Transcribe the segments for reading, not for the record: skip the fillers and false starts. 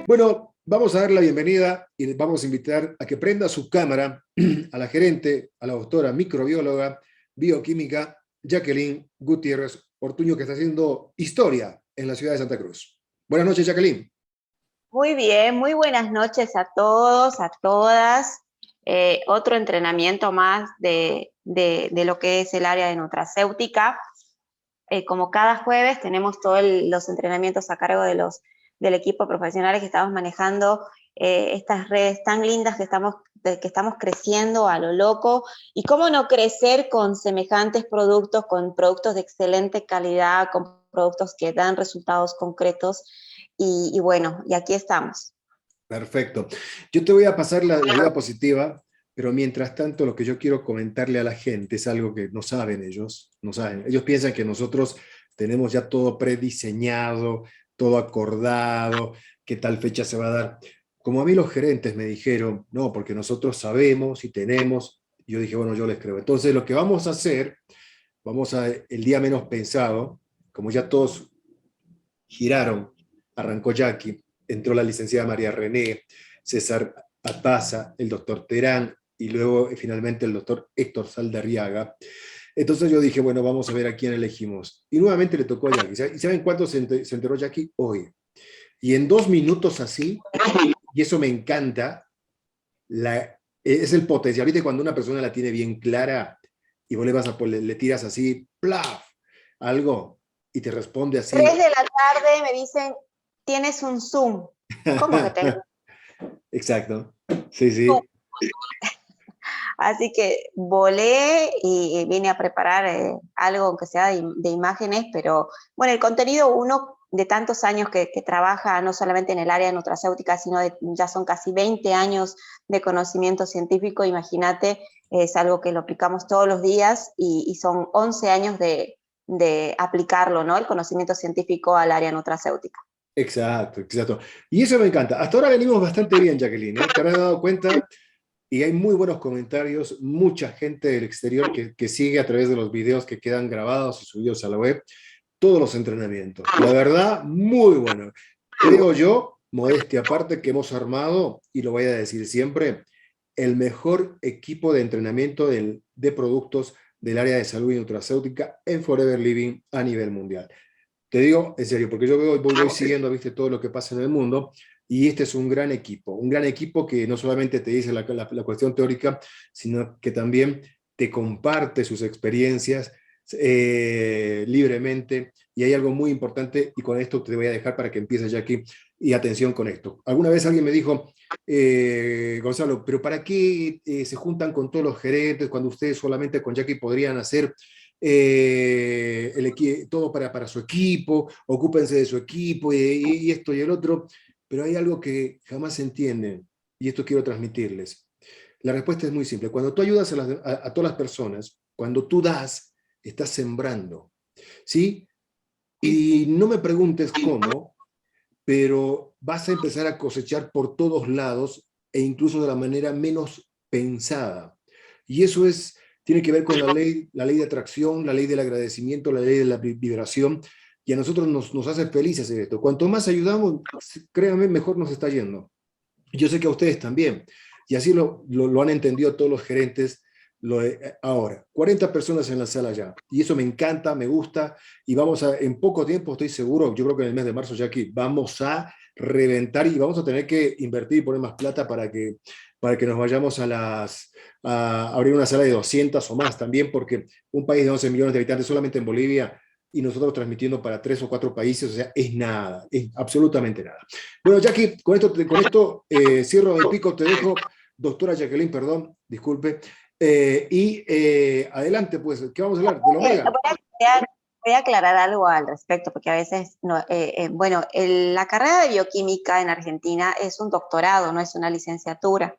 Bueno, vamos a dar la bienvenida y les vamos a invitar a que prenda su cámara a la gerente, a la doctora microbióloga, bioquímica, Jacqueline Gutiérrez Ortuño, que está haciendo historia en la ciudad de Santa Cruz. Buenas noches, Jacqueline. Muy bien, muy buenas noches a todos, a todas. Otro entrenamiento más de lo que es el área de nutracéutica. Como cada jueves tenemos todos los entrenamientos a cargo del equipo de profesionales que estamos manejando estas redes tan lindas que estamos creciendo a lo loco. Y cómo no crecer con semejantes productos, con productos de excelente calidad, con productos que dan resultados concretos. Y bueno, y aquí estamos. Perfecto. Yo te voy a pasar la diapositiva, pero mientras tanto lo que yo quiero comentarle a la gente es algo que no saben ellos, no saben. Ellos piensan que nosotros tenemos ya todo prediseñado, todo acordado, qué tal fecha se va a dar. Como a mí los gerentes me dijeron, no, porque nosotros sabemos y tenemos, yo dije, bueno, yo les creo. Entonces lo que vamos a hacer, el día menos pensado, como ya todos giraron, arrancó Jackie, entró la licenciada María René, César Ataza, el doctor Terán y luego finalmente el doctor Héctor Saldarriaga. Entonces yo dije, bueno, vamos a ver a quién elegimos. Y nuevamente le tocó a Jackie. ¿Y saben cuánto se enteró Jackie? Hoy. Y en 2 minutos así, y eso me encanta, es el potencial. ¿Viste cuando una persona la tiene bien clara y vos le tiras así, plaf, algo, y te responde así? 3 de la tarde me dicen, tienes un Zoom. ¿Cómo que tengo? Exacto. Sí, sí. Así que volé y vine a preparar algo, aunque sea de imágenes, pero bueno, el contenido uno de tantos años que trabaja no solamente en el área nutracéutica, sino ya son casi 20 años de conocimiento científico, imagínate, es algo que lo aplicamos todos los días y son 11 años de aplicarlo, ¿no? El conocimiento científico al área nutracéutica. Exacto, exacto. Y eso me encanta. Hasta ahora venimos bastante bien, Jacqueline, ¿eh? Te habrás dado cuenta y hay muy buenos comentarios, mucha gente del exterior que sigue a través de los videos que quedan grabados y subidos a la web, todos los entrenamientos. La verdad, muy bueno. Creo yo, modestia aparte, que hemos armado, y lo voy a decir siempre, el mejor equipo de entrenamiento de productos del área de salud y nutracéutica en Forever Living a nivel mundial. Te digo en serio, porque yo voy siguiendo, viste, todo lo que pasa en el mundo, y este es un gran equipo que no solamente te dice la cuestión teórica, sino que también te comparte sus experiencias libremente, y hay algo muy importante, y con esto te voy a dejar para que empieces, Jackie, y atención con esto. Alguna vez alguien me dijo, Gonzalo, pero ¿para qué se juntan con todos los gerentes cuando ustedes solamente con Jackie podrían hacer todo para su equipo, ocúpense de su equipo y esto y el otro? Pero hay algo que jamás se entiende, y esto quiero transmitirles. La respuesta es muy simple. Cuando tú ayudas a todas las personas, cuando tú das, estás sembrando, ¿sí? Y no me preguntes cómo, pero vas a empezar a cosechar por todos lados e incluso de la manera menos pensada. Y eso tiene que ver con la ley de atracción, la ley del agradecimiento, la ley de la vibración, y a nosotros nos hace felices hacer esto. Cuanto más ayudamos, créanme, mejor nos está yendo. Yo sé que a ustedes también, y así lo han entendido todos los gerentes. Ahora, 40 personas en la sala ya, y eso me encanta, me gusta, y en poco tiempo estoy seguro, yo creo que en el mes de marzo ya aquí vamos a reventar y vamos a tener que invertir y poner más plata para que nos vayamos a abrir una sala de 200 o más también, porque un país de 11 millones de habitantes solamente en Bolivia y nosotros transmitiendo para 3 o 4 países, o sea, es nada, es absolutamente nada. Bueno, Jackie, con esto cierro el pico, te dejo, doctora Jacqueline, perdón, disculpe, adelante, pues, ¿qué vamos a hablar? ¿Del omega? Voy a aclarar algo al respecto, porque a veces, no, bueno, la carrera de bioquímica en Argentina es un doctorado, no es una licenciatura.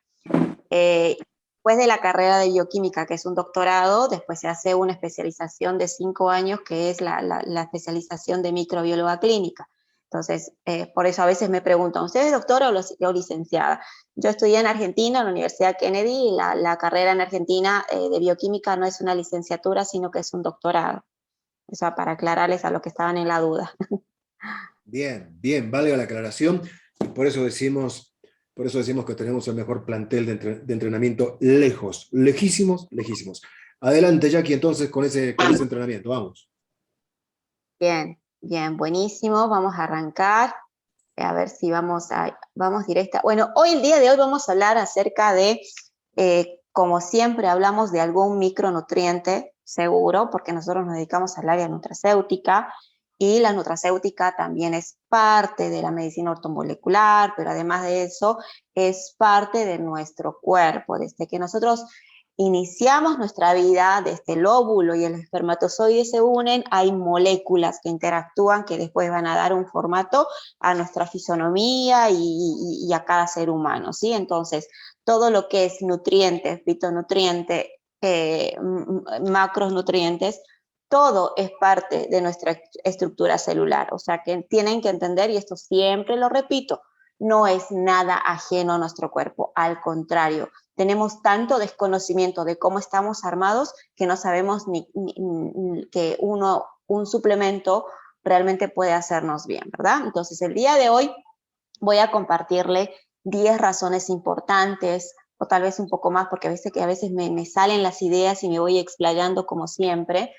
Después de la carrera de bioquímica, que es un doctorado, después se hace una especialización de 5 años, que es la especialización de microbióloga clínica. Entonces, por eso a veces me preguntan, ¿usted es doctora o licenciada? Yo estudié en Argentina, en la Universidad Kennedy, y la carrera en Argentina de bioquímica no es una licenciatura, sino que es un doctorado. Eso para aclararles a los que estaban en la duda. Bien, bien, valga la aclaración. Por eso decimos que tenemos el mejor plantel de entrenamiento lejos, lejísimos, lejísimos. Adelante, Jackie, entonces con ese entrenamiento, vamos. Bien, bien, buenísimo. Vamos a arrancar. A ver si vamos directa. Bueno, el día de hoy vamos a hablar acerca de, como siempre, hablamos de algún micronutriente, seguro, porque nosotros nos dedicamos al área nutracéutica, y la nutracéutica también es parte de la medicina ortomolecular, pero además de eso, es parte de nuestro cuerpo. Desde que nosotros iniciamos nuestra vida, desde el óvulo y el espermatozoide se unen, hay moléculas que interactúan que después van a dar un formato a nuestra fisonomía y a cada ser humano, ¿sí? Entonces, todo lo que es nutrientes, fitonutrientes, macronutrientes, todo es parte de nuestra estructura celular. O sea, que tienen que entender, y esto siempre lo repito, no es nada ajeno a nuestro cuerpo, al contrario, tenemos tanto desconocimiento de cómo estamos armados que no sabemos ni que un suplemento realmente puede hacernos bien, ¿verdad? Entonces, el día de hoy voy a compartirle 10 razones importantes, o tal vez un poco más, porque a veces me salen las ideas y me voy explayando como siempre.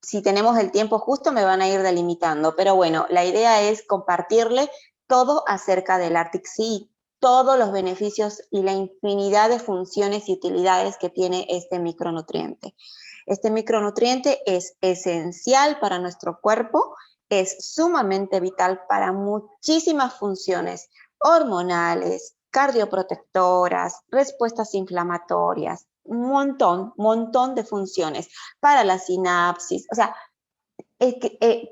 Si tenemos el tiempo justo me van a ir delimitando, pero bueno, la idea es compartirle todo acerca del Arctic Sea, todos los beneficios y la infinidad de funciones y utilidades que tiene este micronutriente. Este micronutriente es esencial para nuestro cuerpo, es sumamente vital para muchísimas funciones hormonales, cardioprotectoras, respuestas inflamatorias, un montón de funciones para la sinapsis. O sea,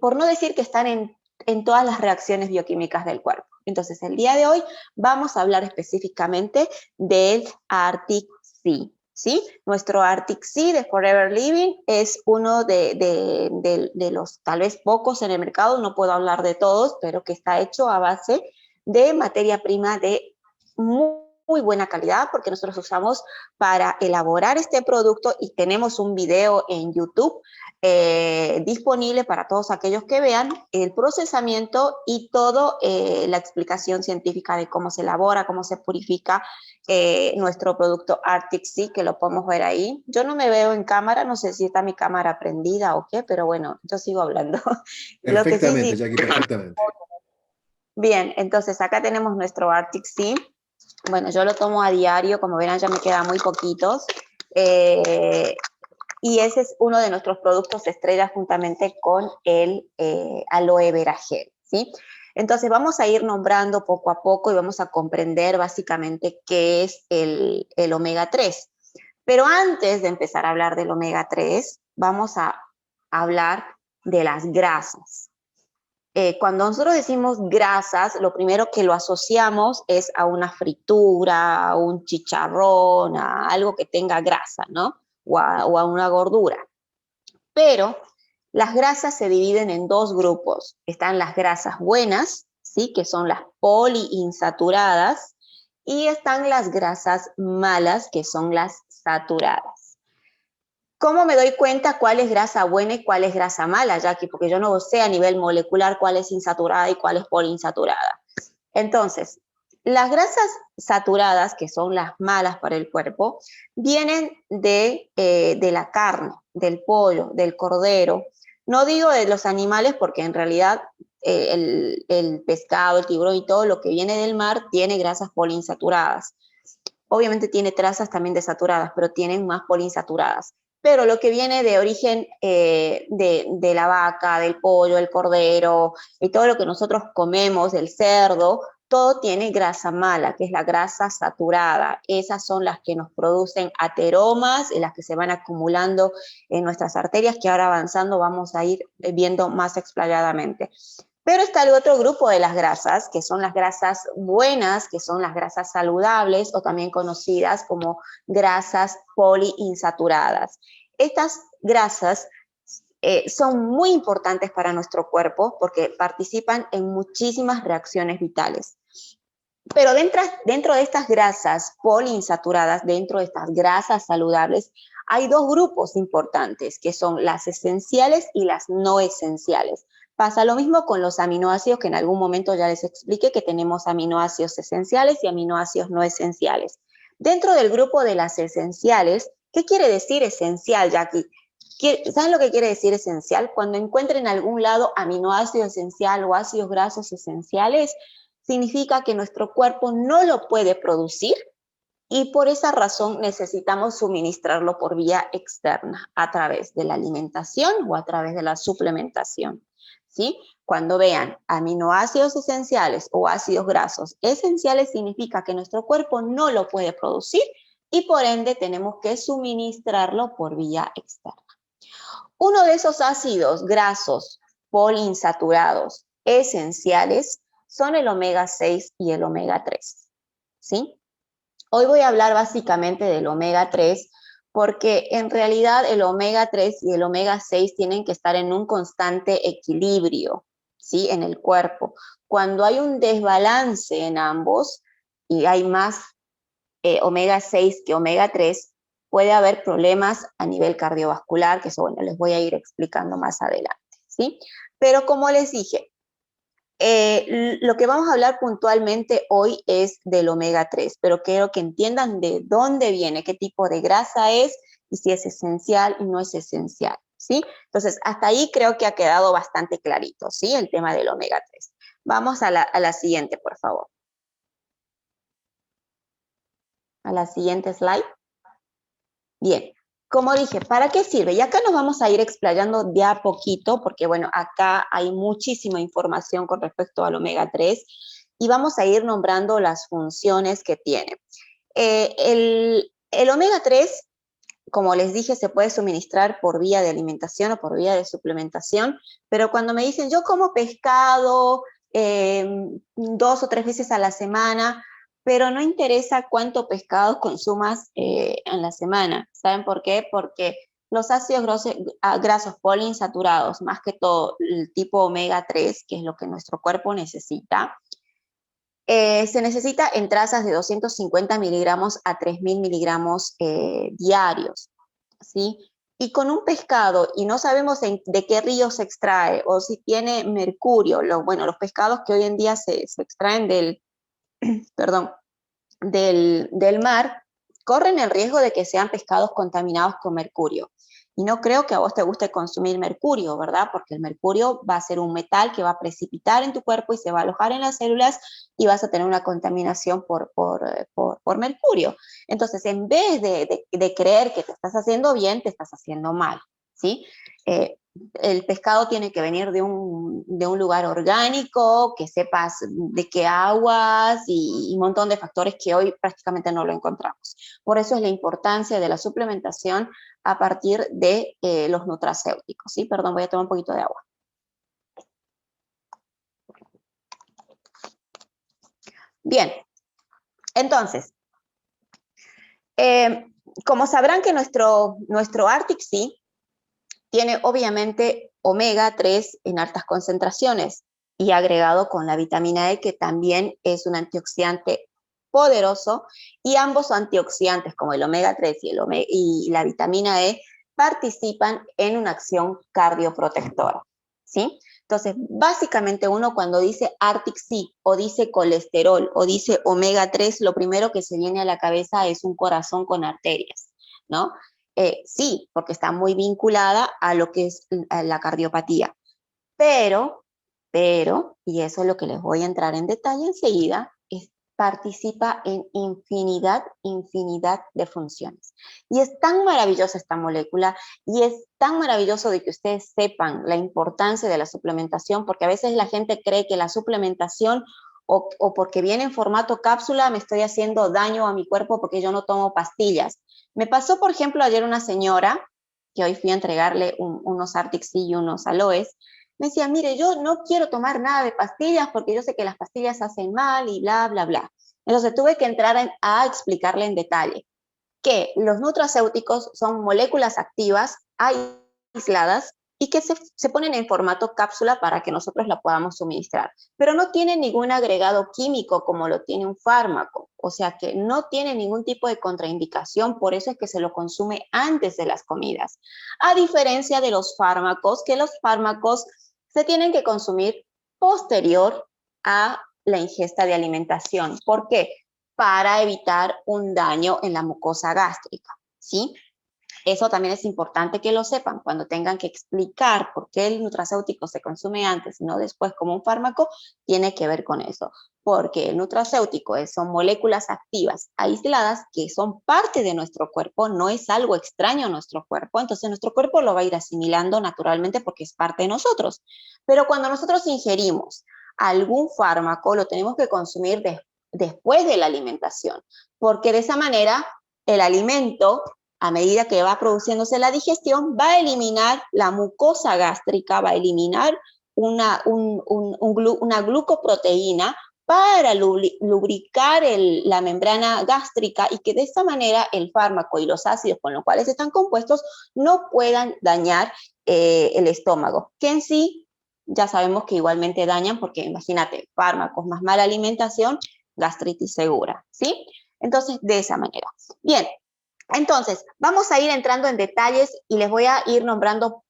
por no decir que están en todas las reacciones bioquímicas del cuerpo. Entonces, el día de hoy vamos a hablar específicamente del Arctic Sea, ¿sí? Nuestro Arctic Sea de Forever Living es uno de los tal vez pocos en el mercado, no puedo hablar de todos, pero que está hecho a base de materia prima de muy buena calidad, porque nosotros usamos para elaborar este producto y tenemos un video en YouTube disponible para todos aquellos que vean el procesamiento y toda la explicación científica de cómo se elabora, cómo se purifica nuestro producto Arctic Sea, que lo podemos ver ahí. Yo no me veo en cámara, no sé si está mi cámara prendida o qué, pero bueno, yo sigo hablando. Lo que Perfectamente, sí, Jackie, perfectamente. bien, entonces acá tenemos nuestro Arctic Sea. Bueno, yo lo tomo a diario, como verán ya me quedan muy poquitos. Y ese es uno de nuestros productos estrella juntamente con el aloe vera gel, ¿sí? Entonces vamos a ir nombrando poco a poco y vamos a comprender básicamente qué es el omega 3. Pero antes de empezar a hablar del omega 3, vamos a hablar de las grasas. Cuando nosotros decimos grasas, lo primero que lo asociamos es a una fritura, a un chicharrón, a algo que tenga grasa, ¿no? O a una gordura. Pero las grasas se dividen en dos grupos. Están las grasas buenas, ¿sí? Que son las poliinsaturadas, y están las grasas malas, que son las saturadas. ¿Cómo me doy cuenta cuál es grasa buena y cuál es grasa mala, Jackie? Porque yo no sé a nivel molecular cuál es insaturada y cuál es poliinsaturada. Entonces, las grasas saturadas, que son las malas para el cuerpo, vienen de la carne, del pollo, del cordero. No digo de los animales porque en realidad el pescado, el tiburón y todo lo que viene del mar tiene grasas poliinsaturadas. Obviamente tiene trazas también desaturadas, pero tienen más poliinsaturadas. Pero lo que viene de origen de la vaca, del pollo, el cordero y todo lo que nosotros comemos, el cerdo, todo tiene grasa mala, que es la grasa saturada. Esas son las que nos producen ateromas, las que se van acumulando en nuestras arterias, que ahora avanzando vamos a ir viendo más explayadamente. Pero está el otro grupo de las grasas, que son las grasas buenas, que son las grasas saludables o también conocidas como grasas poliinsaturadas. Estas grasas son muy importantes para nuestro cuerpo porque participan en muchísimas reacciones vitales. Pero dentro de estas grasas poliinsaturadas, dentro de estas grasas saludables, hay dos grupos importantes, que son las esenciales y las no esenciales. Pasa lo mismo con los aminoácidos, que en algún momento ya les expliqué que tenemos aminoácidos esenciales y aminoácidos no esenciales. Dentro del grupo de las esenciales, ¿qué quiere decir esencial, Jackie? ¿Saben lo que quiere decir esencial? Cuando encuentren en algún lado aminoácido esencial o ácidos grasos esenciales, significa que nuestro cuerpo no lo puede producir y por esa razón necesitamos suministrarlo por vía externa, a través de la alimentación o a través de la suplementación. ¿Sí? Cuando vean aminoácidos esenciales o ácidos grasos esenciales, significa que nuestro cuerpo no lo puede producir y por ende tenemos que suministrarlo por vía externa. Uno de esos ácidos grasos poliinsaturados esenciales son el omega 6 y el omega 3. ¿Sí? Hoy voy a hablar básicamente del omega 3 porque en realidad el omega 3 y el omega 6 tienen que estar en un constante equilibrio, ¿sí? En el cuerpo. Cuando hay un desbalance en ambos y hay más omega 6 que omega 3, puede haber problemas a nivel cardiovascular, que eso, bueno, les voy a ir explicando más adelante, ¿sí? Pero como les dije, lo que vamos a hablar puntualmente hoy es del omega 3, pero quiero que entiendan de dónde viene, qué tipo de grasa es y si es esencial y no es esencial, ¿sí? Entonces, hasta ahí creo que ha quedado bastante clarito, ¿sí? El tema del omega 3. Vamos a la siguiente, por favor. A la siguiente slide. Bien, como dije, ¿para qué sirve? Y acá nos vamos a ir explayando de a poquito, porque bueno, acá hay muchísima información con respecto al omega 3 y vamos a ir nombrando las funciones que tiene. El omega 3, como les dije, se puede suministrar por vía de alimentación o por vía de suplementación, pero cuando me dicen, yo como pescado 2 o 3 veces a la semana, pero no interesa cuánto pescado consumas en la semana. ¿Saben por qué? Porque los ácidos grasos poliinsaturados, más que todo el tipo omega 3, que es lo que nuestro cuerpo necesita, se necesita en trazas de 250 miligramos a 3.000 miligramos diarios, ¿sí? Y con un pescado, y no sabemos de qué río se extrae, o si tiene mercurio, bueno, los pescados que hoy en día se extraen perdón, del mar, corren el riesgo de que sean pescados contaminados con mercurio. Y no creo que a vos te guste consumir mercurio, ¿verdad? Porque el mercurio va a ser un metal que va a precipitar en tu cuerpo y se va a alojar en las células y vas a tener una contaminación por mercurio. Entonces, en vez de creer que te estás haciendo bien, te estás haciendo mal, ¿sí? El pescado tiene que venir de un lugar orgánico, que sepas de qué aguas y un montón de factores que hoy prácticamente no lo encontramos. Por eso es la importancia de la suplementación a partir de los nutracéuticos. ¿Sí? Perdón, voy a tomar un poquito de agua. Bien, entonces, como sabrán que nuestro Arctic Sea tiene obviamente omega 3 en altas concentraciones y agregado con la vitamina E, que también es un antioxidante poderoso, y ambos antioxidantes como el omega 3 y la vitamina E participan en una acción cardioprotectora, ¿sí? Entonces, básicamente uno cuando dice Arctic Sea o dice colesterol o dice omega 3, lo primero que se viene a la cabeza es un corazón con arterias, ¿no? Sí, porque está muy vinculada a lo que es la cardiopatía. Pero, y eso es lo que les voy a entrar en detalle enseguida, participa en infinidad de funciones. Y es tan maravillosa esta molécula y es tan maravilloso de que ustedes sepan la importancia de la suplementación, porque a veces la gente cree que la suplementación o porque viene en formato cápsula me estoy haciendo daño a mi cuerpo porque yo no tomo pastillas. Me pasó, por ejemplo, ayer una señora que hoy fui a entregarle unos Arctic Sea y unos aloes. Me decía, mire, yo no quiero tomar nada de pastillas porque yo sé que las pastillas hacen mal y bla, bla, bla. Entonces tuve que entrar a explicarle en detalle que los nutracéuticos son moléculas activas aisladas y que se ponen en formato cápsula para que nosotros la podamos suministrar. Pero no tienen ningún agregado químico como lo tiene un fármaco. O sea que no tiene ningún tipo de contraindicación, por eso es que se lo consume antes de las comidas. A diferencia de los fármacos, que los fármacos se tienen que consumir posterior a la ingesta de alimentación. ¿Por qué? Para evitar un daño en la mucosa gástrica, ¿sí? Eso también es importante que lo sepan. Cuando tengan que explicar por qué el nutracéutico se consume antes y no después como un fármaco, tiene que ver con eso. Porque el nutracéutico son moléculas activas aisladas que son parte de nuestro cuerpo, no es algo extraño a nuestro cuerpo, entonces nuestro cuerpo lo va a ir asimilando naturalmente porque es parte de nosotros. Pero cuando nosotros ingerimos algún fármaco, lo tenemos que consumir después de la alimentación, porque de esa manera el alimento, a medida que va produciéndose la digestión, va a eliminar la mucosa gástrica, va a eliminar una glucoproteína para lubricar la membrana gástrica y que de esta manera el fármaco y los ácidos con los cuales están compuestos no puedan dañar el estómago, que en sí ya sabemos que igualmente dañan porque imagínate, fármacos más mala alimentación, gastritis segura, ¿sí? Entonces, de esa manera. Bien, entonces, vamos a ir entrando en detalles y les voy a ir nombrando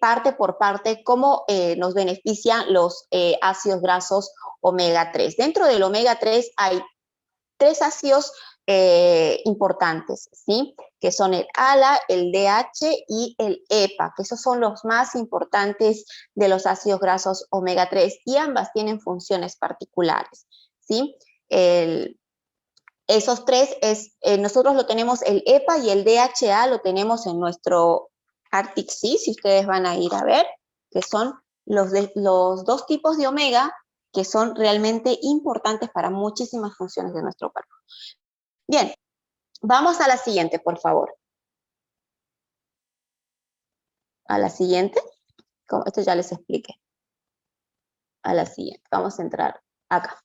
parte por parte cómo nos benefician los ácidos grasos omega 3. Dentro del omega 3 hay 3 ácidos importantes, ¿sí? Que son el ALA, el DH y el EPA, que esos son los más importantes de los ácidos grasos omega 3 y ambas tienen funciones particulares, ¿sí? Esos tres, nosotros lo tenemos, el EPA y el DHA lo tenemos en nuestro Arctic Sea, si ustedes van a ir a ver, que son los dos tipos de omega que son realmente importantes para muchísimas funciones de nuestro cuerpo. Bien, vamos a la siguiente, por favor. A la siguiente, esto ya les expliqué. A la siguiente, vamos a entrar acá.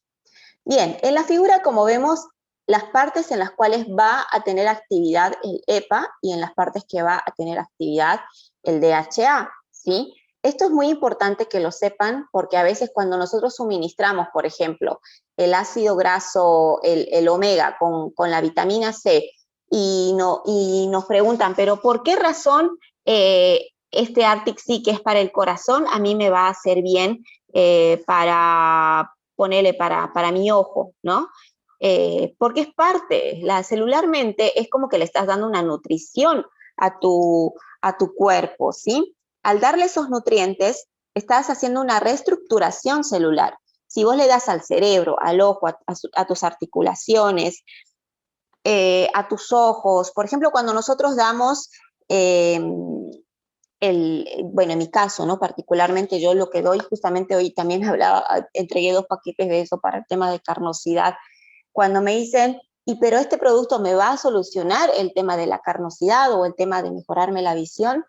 Bien, en la figura, como vemos, las partes en las cuales va a tener actividad el EPA y en las partes que va a tener actividad el DHA, ¿sí? Esto es muy importante que lo sepan porque a veces cuando nosotros suministramos, por ejemplo, el ácido graso, el omega con la vitamina C y nos preguntan, pero ¿por qué razón este Arctic Sea que es para el corazón a mí me va a hacer bien para mi ojo, ¿no? Porque es parte, celularmente es como que le estás dando una nutrición a tu cuerpo, ¿sí? Al darle esos nutrientes, estás haciendo una reestructuración celular. Si vos le das al cerebro, al ojo, a tus articulaciones, a tus ojos, por ejemplo, cuando nosotros damos bueno, en mi caso, ¿no? Particularmente yo lo que doy, justamente hoy también entregué 2 paquetes de eso para el tema de carnosidad. Cuando me dicen, pero este producto me va a solucionar el tema de la carnosidad o el tema de mejorarme la visión,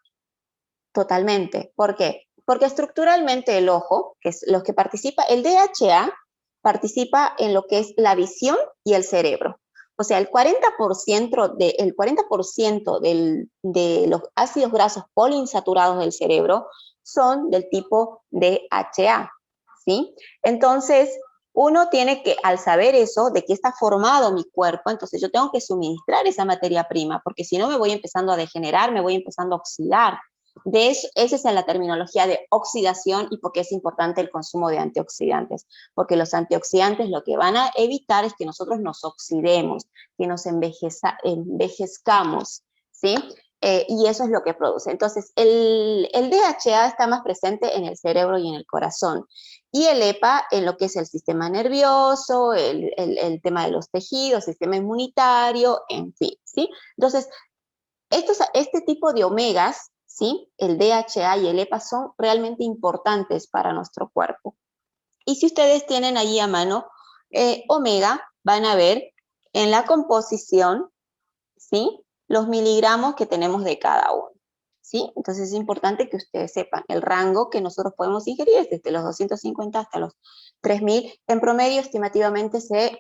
totalmente. ¿Por qué? Porque estructuralmente el ojo, que es lo que participa, el DHA participa en lo que es la visión y el cerebro. O sea, el 40% de los ácidos grasos poliinsaturados del cerebro son del tipo DHA, ¿sí? Entonces, uno tiene que, al saber eso, de qué está formado mi cuerpo, entonces yo tengo que suministrar esa materia prima, porque si no me voy empezando a degenerar, me voy empezando a oxidar. De eso, esa es la terminología de oxidación y por qué es importante el consumo de antioxidantes, porque los antioxidantes lo que van a evitar es que nosotros nos oxidemos, que nos envejezcamos, ¿sí? Y eso es lo que produce. Entonces, el DHA está más presente en el cerebro y en el corazón, y el EPA en lo que es el sistema nervioso, el tema de los tejidos, sistema inmunitario, en fin, ¿sí? Entonces, este tipo de omegas, ¿sí? El DHA y el EPA son realmente importantes para nuestro cuerpo. Y si ustedes tienen ahí a mano omega, van a ver en la composición, ¿sí? Los miligramos que tenemos de cada uno, ¿sí? Entonces es importante que ustedes sepan el rango que nosotros podemos ingerir es desde los 250 hasta los 3000. En promedio, estimativamente, se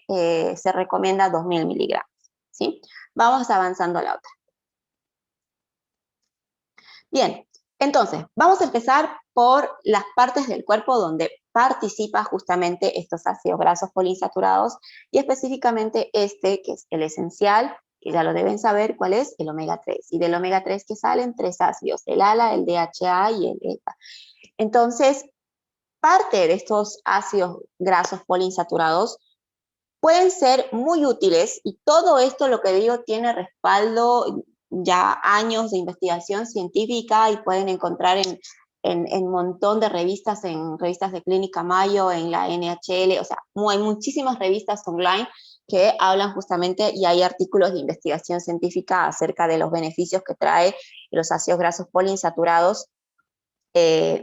recomienda 2000 miligramos, ¿sí? Vamos avanzando a la otra. Bien, entonces, vamos a empezar por las partes del cuerpo donde participa justamente estos ácidos grasos poliinsaturados y específicamente que es el esencial, que ya lo deben saber cuál es, el omega 3. Y del omega 3 que salen 3 ácidos, el ALA, el DHA y el EPA. Entonces, parte de estos ácidos grasos poliinsaturados pueden ser muy útiles, y todo esto, lo que digo, tiene respaldo ya años de investigación científica, y pueden encontrar en un montón de revistas, en revistas de Clínica Mayo, en la NHL, o sea, hay muchísimas revistas online que hablan justamente, y hay artículos de investigación científica acerca de los beneficios que trae los ácidos grasos poliinsaturados,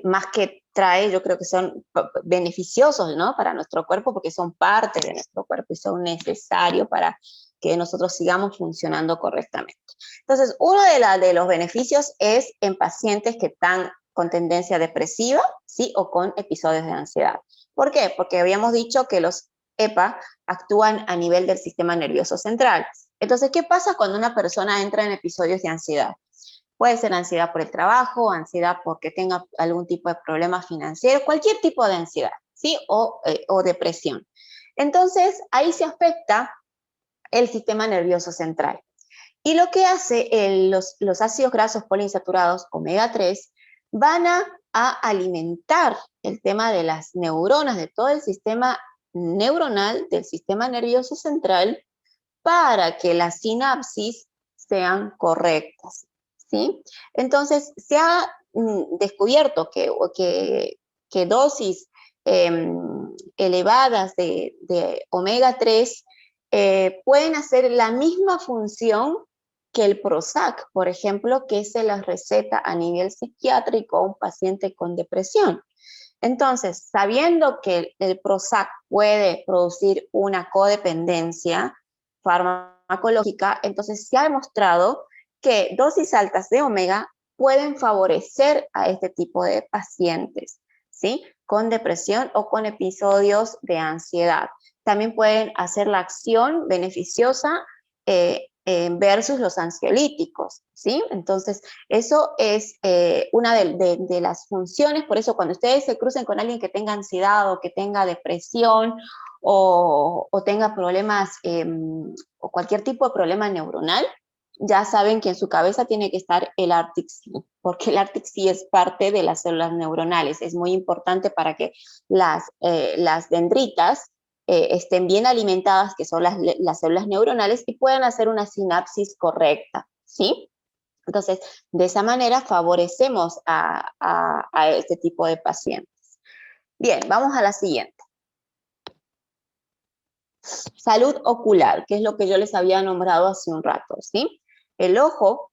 más que trae, yo creo que son beneficiosos, ¿no?, para nuestro cuerpo, porque son parte de nuestro cuerpo y son necesarios para que nosotros sigamos funcionando correctamente. Entonces, uno de los beneficios es en pacientes que están con tendencia depresiva, ¿sí?, o con episodios de ansiedad. ¿Por qué? Porque habíamos dicho que los EPA actúan a nivel del sistema nervioso central. Entonces, ¿qué pasa cuando una persona entra en episodios de ansiedad? Puede ser ansiedad por el trabajo, ansiedad porque tenga algún tipo de problema financiero, cualquier tipo de ansiedad, ¿sí? O depresión. Entonces, ahí se afecta el sistema nervioso central. Y lo que hace los ácidos grasos poliinsaturados omega 3 van a alimentar el tema de las neuronas, de todo el sistema neuronal del sistema nervioso central, para que las sinapsis sean correctas, ¿sí? Entonces, se ha descubierto que dosis elevadas de omega 3 pueden hacer la misma función que el Prozac, por ejemplo, que se las receta a nivel psiquiátrico a un paciente con depresión. Entonces, sabiendo que el Prozac puede producir una codependencia farmacológica, entonces se ha demostrado que dosis altas de omega pueden favorecer a este tipo de pacientes, ¿sí?, con depresión o con episodios de ansiedad. También pueden hacer la acción beneficiosa versus los ansiolíticos, ¿sí? Entonces, eso es una de las funciones. Por eso, cuando ustedes se crucen con alguien que tenga ansiedad o que tenga depresión o tenga problemas o cualquier tipo de problema neuronal, ya saben que en su cabeza tiene que estar el Arctic-C, porque el Arctic-C es parte de las células neuronales. Es muy importante para que las dendritas estén bien alimentadas, que son las células neuronales, y puedan hacer una sinapsis correcta, ¿sí? Entonces, de esa manera favorecemos a este tipo de pacientes. Bien, vamos a la siguiente. Salud ocular, que es lo que yo les había nombrado hace un rato, ¿sí? El ojo,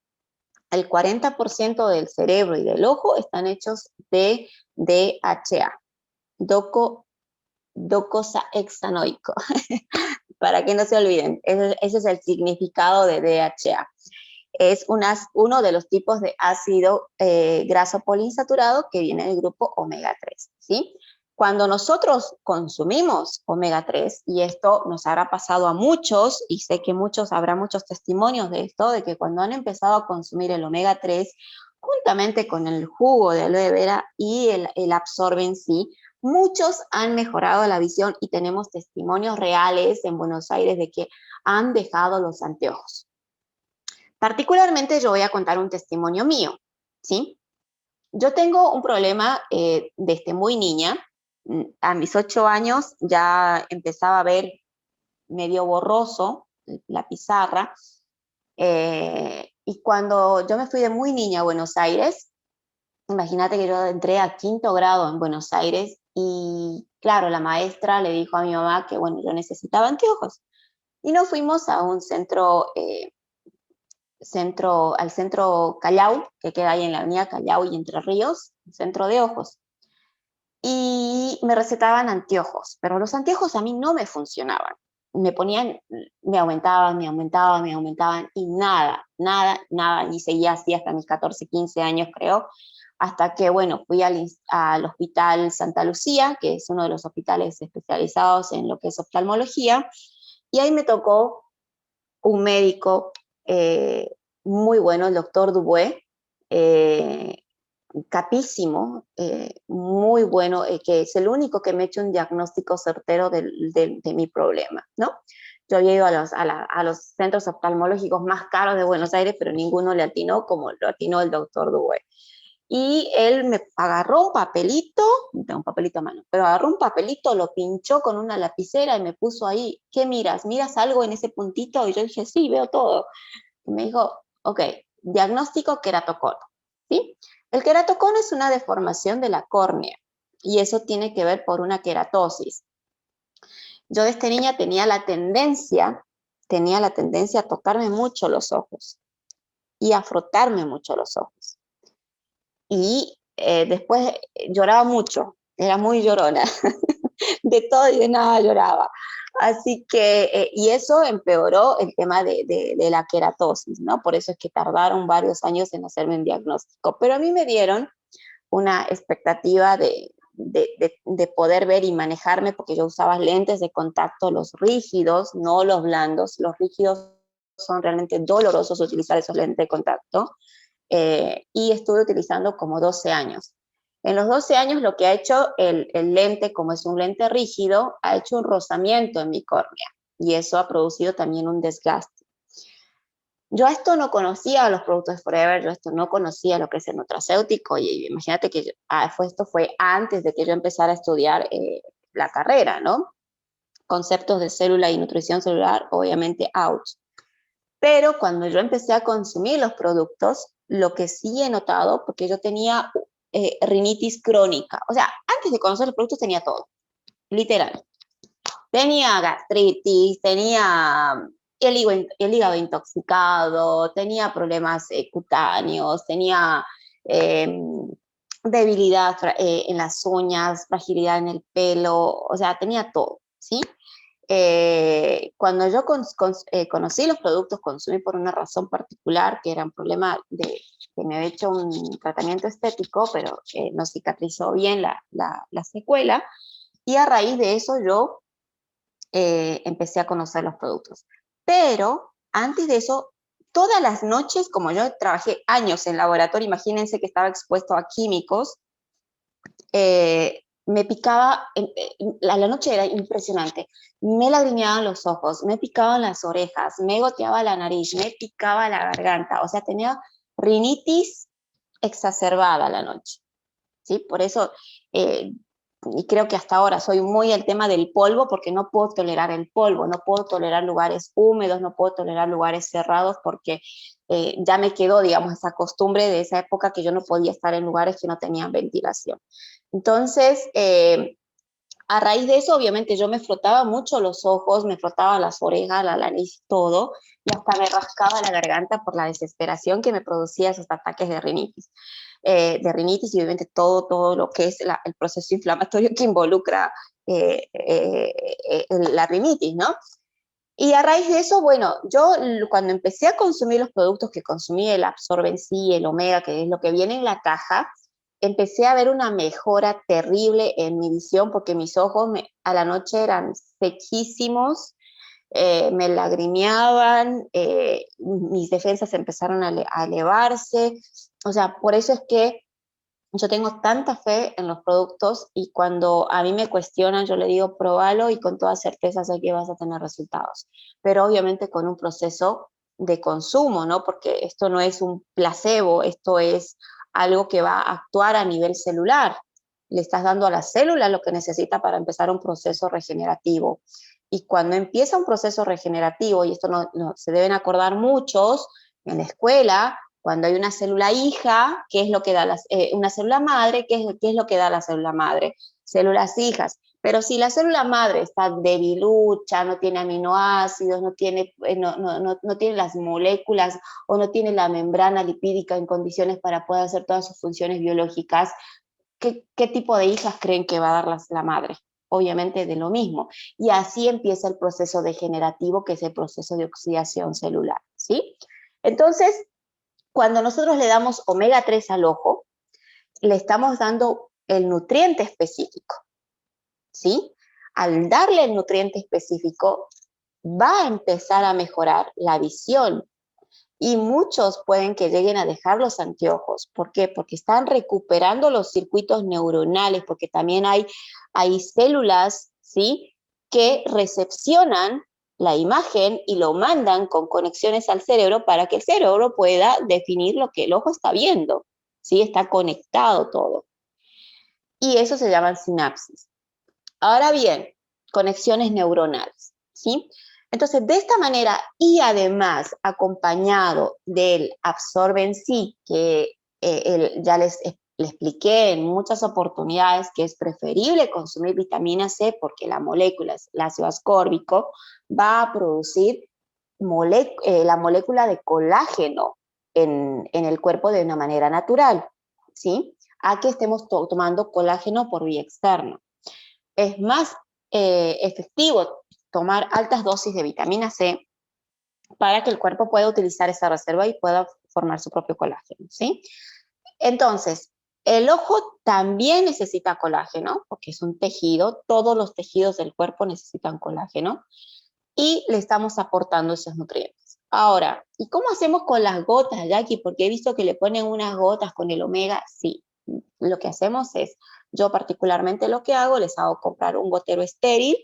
el 40% del cerebro y del ojo están hechos de DHA, docosahexaenoico, para que no se olviden, ese es el significado de DHA. Es uno de los tipos de ácido graso poliinsaturado que viene del grupo omega 3, ¿sí? Cuando nosotros consumimos omega 3, y esto nos habrá pasado a muchos, y sé que habrá muchos testimonios de esto, de que cuando han empezado a consumir el omega 3, juntamente con el jugo de aloe vera y el Absorben C, muchos han mejorado la visión, y tenemos testimonios reales en Buenos Aires de que han dejado los anteojos. Particularmente yo voy a contar un testimonio mío, ¿sí? Yo tengo un problema desde muy niña. A mis 8 años ya empezaba a ver medio borroso la pizarra, y cuando yo me fui de muy niña a Buenos Aires, imagínate que yo entré a 5º grado en Buenos Aires, y claro, la maestra le dijo a mi mamá que, bueno, yo necesitaba anteojos, y nos fuimos a un al centro Callao, que queda ahí en la avenida Callao y Entre Ríos, centro de ojos. Y me recetaban anteojos, pero los anteojos a mí no me funcionaban. Me aumentaban, y nada, y seguía así hasta mis 14, 15 años, creo, hasta que, bueno, fui al Hospital Santa Lucía, que es uno de los hospitales especializados en lo que es oftalmología, y ahí me tocó un médico muy bueno, el doctor Dubué, capísimo, muy bueno, que es el único que me ha hecho un diagnóstico certero de mi problema, ¿no? Yo había ido a los centros oftalmológicos más caros de Buenos Aires, pero ninguno le atinó como lo atinó el doctor Dubué. y él me agarró un papelito, no tengo un papelito a mano, pero agarró un papelito, lo pinchó con una lapicera y me puso ahí, ¿qué miras? ¿Miras algo en ese puntito? Y yo dije, sí, veo todo. Y me dijo, ok, diagnóstico queratocono, ¿sí? El queratocono es una deformación de la córnea y eso tiene que ver por una queratosis. Yo desde niña tenía la tendencia a tocarme mucho los ojos y a frotarme mucho los ojos. Y después lloraba mucho, era muy llorona, de todo y de nada lloraba. Así que, y eso empeoró el tema de la queratosis, ¿no? Por eso es que tardaron varios años en hacerme un diagnóstico. Pero a mí me dieron una expectativa de poder ver y manejarme, porque yo usaba lentes de contacto, los rígidos, no los blandos. Los rígidos son realmente dolorosos utilizar esos lentes de contacto. Y estuve utilizando como 12 años. En los 12 años lo que ha hecho el lente, como es un lente rígido, ha hecho un rozamiento en mi córnea y eso ha producido también un desgaste. Yo a esto no conocía los productos de Forever, yo esto no conocía lo que es el nutracéutico y imagínate que esto fue antes de que yo empezara a estudiar la carrera, ¿no? Conceptos de célula y nutrición celular, obviamente out. Pero cuando yo empecé a consumir los productos, lo que sí he notado, porque yo tenía rinitis crónica, o sea, antes de conocer los productos tenía todo, literal. Tenía gastritis, tenía el hígado intoxicado, tenía problemas cutáneos, tenía eh, debilidad en las uñas, fragilidad en el pelo, o sea, tenía todo, ¿sí? Cuando yo conocí los productos, consumí por una razón particular, que era un problema que me había hecho un tratamiento estético, pero no cicatrizó bien la secuela, y a raíz de eso yo empecé a conocer los productos. Pero antes de eso, todas las noches, como yo trabajé años en laboratorio, imagínense que estaba expuesto a químicos, me picaba, la noche era impresionante, me lagrimeaban los ojos, me picaban las orejas, me goteaba la nariz, me picaba la garganta, o sea, tenía rinitis exacerbada la noche, ¿sí? Por eso, y creo que hasta ahora soy muy el tema del polvo, porque no puedo tolerar el polvo, no puedo tolerar lugares húmedos, no puedo tolerar lugares cerrados, porque ya me quedó, digamos, esa costumbre de esa época que yo no podía estar en lugares que no tenían ventilación. Entonces, a raíz de eso, obviamente, yo me frotaba mucho los ojos, me frotaba las orejas, la nariz, todo, y hasta me rascaba la garganta por la desesperación que me producía esos ataques de rinitis y obviamente todo lo que es el proceso inflamatorio que involucra la rinitis, ¿no? Y a raíz de eso, bueno, yo cuando empecé a consumir los productos que consumí, el Absorben C, el Omega, que es lo que viene en la caja, empecé a ver una mejora terrible en mi visión porque mis ojos a la noche eran sequísimos, me lagrimeaban, mis defensas empezaron a elevarse, o sea, por eso es que yo tengo tanta fe en los productos y cuando a mí me cuestionan, yo le digo, probalo y con toda certeza sé que vas a tener resultados. Pero obviamente con un proceso de consumo, ¿no? Porque esto no es un placebo, esto es algo que va a actuar a nivel celular. Le estás dando a la célula lo que necesita para empezar un proceso regenerativo. Y cuando empieza un proceso regenerativo, y esto no se deben acordar muchos en la escuela, cuando hay una célula hija, ¿qué es lo que da una célula madre? ¿Qué es lo que da la célula madre? Células hijas. Pero si la célula madre está debilucha, no tiene aminoácidos, no tiene las moléculas o no tiene la membrana lipídica en condiciones para poder hacer todas sus funciones biológicas, ¿qué tipo de hijas creen que va a dar la madre? Obviamente de lo mismo. Y así empieza el proceso degenerativo, que es el proceso de oxidación celular, ¿sí? Entonces, cuando nosotros le damos omega 3 al ojo, le estamos dando el nutriente específico, ¿sí? Al darle el nutriente específico, va a empezar a mejorar la visión. Y muchos pueden que lleguen a dejar los anteojos. ¿Por qué? Porque están recuperando los circuitos neuronales, porque también hay células, ¿sí?, que recepcionan la imagen y lo mandan con conexiones al cerebro para que el cerebro pueda definir lo que el ojo está viendo, ¿sí? Está conectado todo. Y eso se llaman sinapsis. Ahora bien, conexiones neuronales, ¿sí? Entonces, de esta manera, y además acompañado del absorben sí, que ya le expliqué en muchas oportunidades que es preferible consumir vitamina C porque la molécula, el ácido ascórbico, va a producir la molécula de colágeno en el cuerpo de una manera natural, ¿sí? A que estemos tomando colágeno por vía externa. Es más efectivo tomar altas dosis de vitamina C para que el cuerpo pueda utilizar esa reserva y pueda formar su propio colágeno, ¿sí? Entonces, el ojo también necesita colágeno, porque es un tejido, todos los tejidos del cuerpo necesitan colágeno, y le estamos aportando esos nutrientes. Ahora, ¿y cómo hacemos con las gotas, Jackie? Porque he visto que le ponen unas gotas con el omega. Sí, lo que hacemos es, yo particularmente lo que hago, les hago comprar un gotero estéril,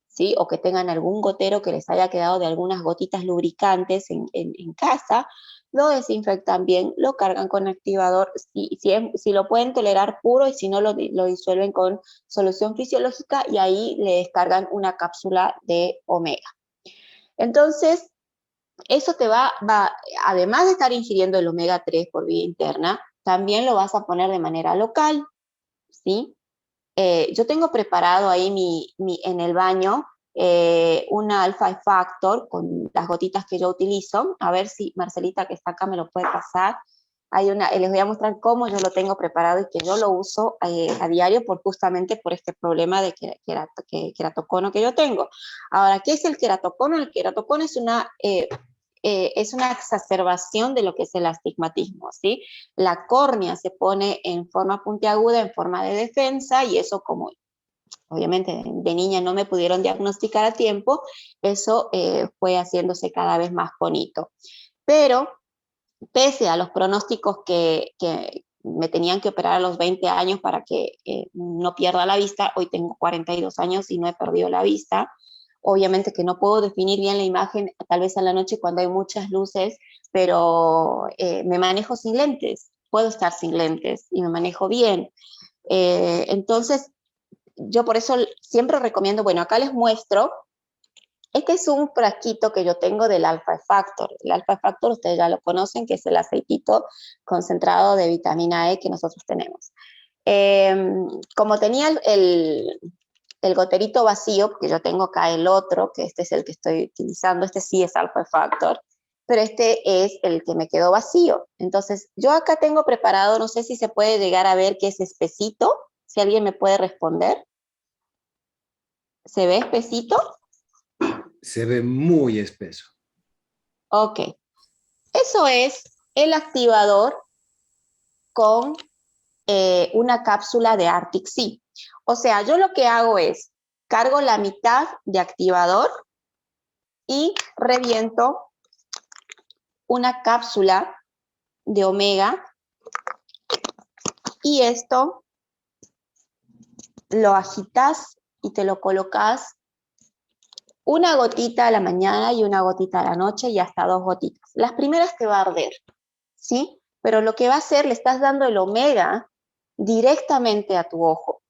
¿sí? O que tengan algún gotero que les haya quedado de algunas gotitas lubricantes en casa, lo desinfectan bien, lo cargan con activador, si lo pueden tolerar puro y si no lo disuelven con solución fisiológica y ahí le descargan una cápsula de omega. Entonces, eso te además de estar ingiriendo el omega 3 por vía interna, también lo vas a poner de manera local, ¿sí? Yo tengo preparado ahí en el baño una Alpha Factor con las gotitas que yo utilizo. A ver si Marcelita, que está acá, me lo puede pasar. Les voy a mostrar cómo yo lo tengo preparado y que yo lo uso a diario justamente por este problema de queratocono que yo tengo. Ahora, ¿qué es el queratocono? El queratocono es una exacerbación de lo que es el astigmatismo, ¿sí? La córnea se pone en forma puntiaguda, en forma de defensa, y eso como obviamente de niña no me pudieron diagnosticar a tiempo, eso fue haciéndose cada vez más bonito. Pero pese a los pronósticos que me tenían que operar a los 20 años para que no pierda la vista, hoy tengo 42 años y no he perdido la vista. Obviamente que no puedo definir bien la imagen, tal vez a la noche cuando hay muchas luces, pero me manejo sin lentes, puedo estar sin lentes y me manejo bien. Entonces, yo por eso siempre recomiendo, bueno, acá les muestro. Este es un frasquito que yo tengo del Alpha Factor. El Alpha Factor ustedes ya lo conocen, que es el aceitito concentrado de vitamina E que nosotros tenemos. Como tenía el goterito vacío, porque yo tengo acá el otro, que este es el que estoy utilizando, este sí es Alpha Factor, pero este es el que me quedó vacío. Entonces, yo acá tengo preparado, no sé si se puede llegar a ver que es espesito, si alguien me puede responder. ¿Se ve espesito? Se ve muy espeso. Ok. Eso es el activador con una cápsula de Arctic Sea. O sea, yo lo que hago es cargo la mitad de activador y reviento una cápsula de omega y esto lo agitas y te lo colocas una gotita a la mañana y una gotita a la noche y hasta 2 gotitas. Las primeras te va a arder, ¿sí? Pero lo que va a hacer, le estás dando el omega directamente a tu ojo,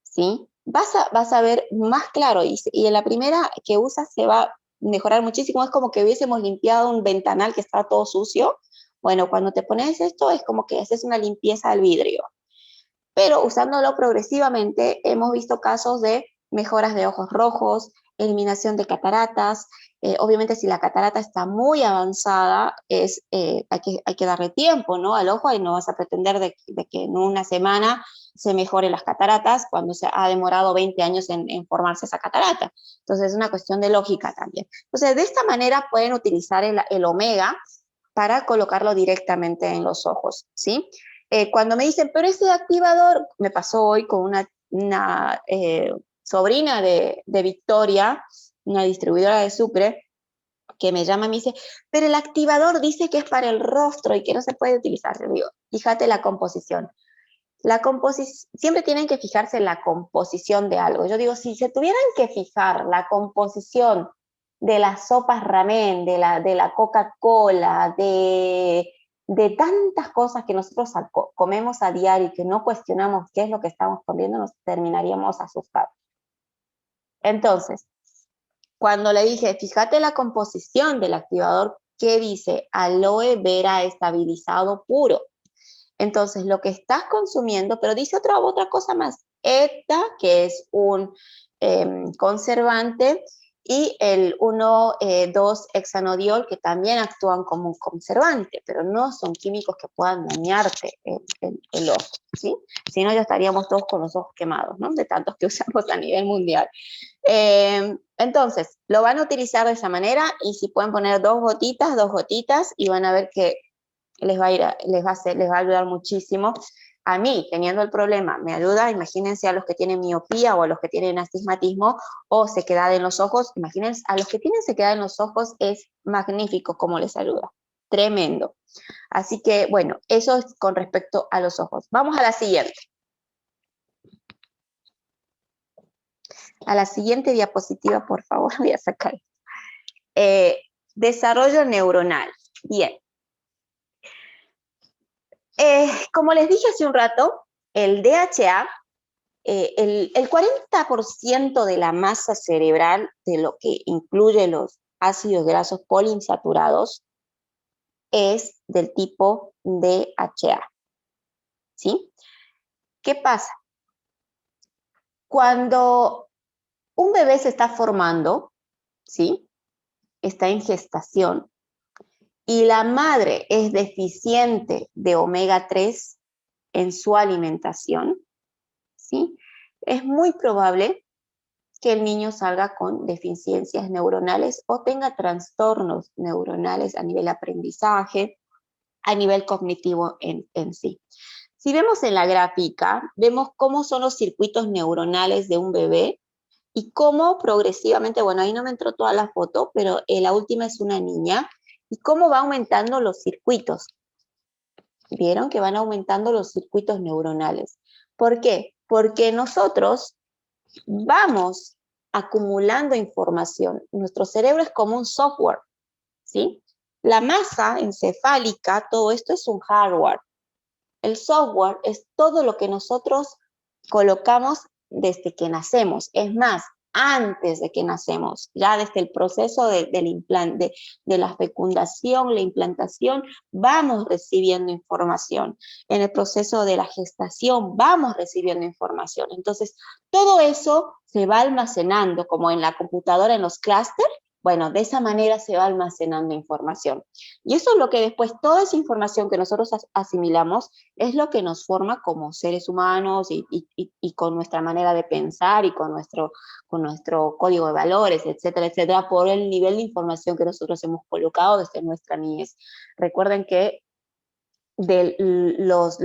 ¿sí? Vas a ver más claro y en la primera que usas se va a mejorar muchísimo. Es como que hubiésemos limpiado un ventanal que está todo sucio. Bueno, cuando te pones esto es como que haces una limpieza al vidrio. Pero usándolo progresivamente hemos visto casos de mejoras de ojos rojos, eliminación de cataratas. Obviamente si la catarata está muy avanzada, hay que darle tiempo, ¿no? Al ojo y no vas a pretender de que en una semana se mejoren las cataratas cuando se ha demorado 20 años en formarse esa catarata. Entonces es una cuestión de lógica también. Entonces de esta manera pueden utilizar el omega para colocarlo directamente en los ojos, ¿sí? Cuando me dicen, pero ese activador, me pasó hoy con una sobrina de Victoria, una distribuidora de Sucre, que me llama y me dice, pero el activador dice que es para el rostro y que no se puede utilizar. Le digo, fíjate la composición. Siempre tienen que fijarse en la composición de algo. Yo digo, si se tuvieran que fijar la composición de las sopas ramen, de la Coca-Cola, de tantas cosas que nosotros comemos a diario y que no cuestionamos qué es lo que estamos comiendo, nos terminaríamos asustados. Entonces, cuando le dije, fíjate la composición del activador, ¿qué dice? Aloe vera estabilizado puro. Entonces, lo que estás consumiendo, pero dice otra cosa más, ETA, que es un conservante, y el 1,2-hexanodiol, que también actúan como un conservante, pero no son químicos que puedan dañarte el ojo, ¿sí? Si no, ya estaríamos todos con los ojos quemados, ¿no? De tantos que usamos a nivel mundial. Entonces, lo van a utilizar de esa manera, y si pueden poner dos gotitas, y van a ver que les va a ayudar muchísimo. A mí, teniendo el problema, me ayuda. Imagínense a los que tienen miopía o a los que tienen astigmatismo o sequedad en los ojos. Imagínense a los que tienen sequedad en los ojos, es magnífico cómo les ayuda. Tremendo. Así que, bueno, eso es con respecto a los ojos. Vamos a la siguiente. A la siguiente diapositiva, por favor, voy a sacar. Desarrollo neuronal. Bien. Como les dije hace un rato, el DHA, el 40% de la masa cerebral, de lo que incluye los ácidos grasos poliinsaturados, es del tipo DHA. ¿Sí? ¿Qué pasa? Cuando un bebé se está formando, ¿sí? Está en gestación, y la madre es deficiente de omega 3 en su alimentación, ¿sí? Es muy probable que el niño salga con deficiencias neuronales o tenga trastornos neuronales a nivel aprendizaje, a nivel cognitivo en sí. Si vemos en la gráfica, vemos cómo son los circuitos neuronales de un bebé y cómo progresivamente, bueno, ahí no me entró toda la foto, pero la última es una niña, y cómo va aumentando los circuitos. Vieron que van aumentando los circuitos neuronales. ¿Por qué? Porque nosotros vamos acumulando información. Nuestro cerebro es como un software, ¿sí? La masa encefálica, todo esto es un hardware. El software es todo lo que nosotros colocamos desde que nacemos. Es más, antes de que nacemos, ya desde el proceso de la fecundación, la implantación, vamos recibiendo información. En el proceso de la gestación vamos recibiendo información. Entonces, todo eso se va almacenando, como en la computadora, en los clústeres. Bueno, de esa manera se va almacenando información. Y eso es lo que después, toda esa información que nosotros asimilamos, es lo que nos forma como seres humanos, y con nuestra manera de pensar y con nuestro código de valores, etcétera, etcétera, por el nivel de información que nosotros hemos colocado desde nuestra niñez. Recuerden que de los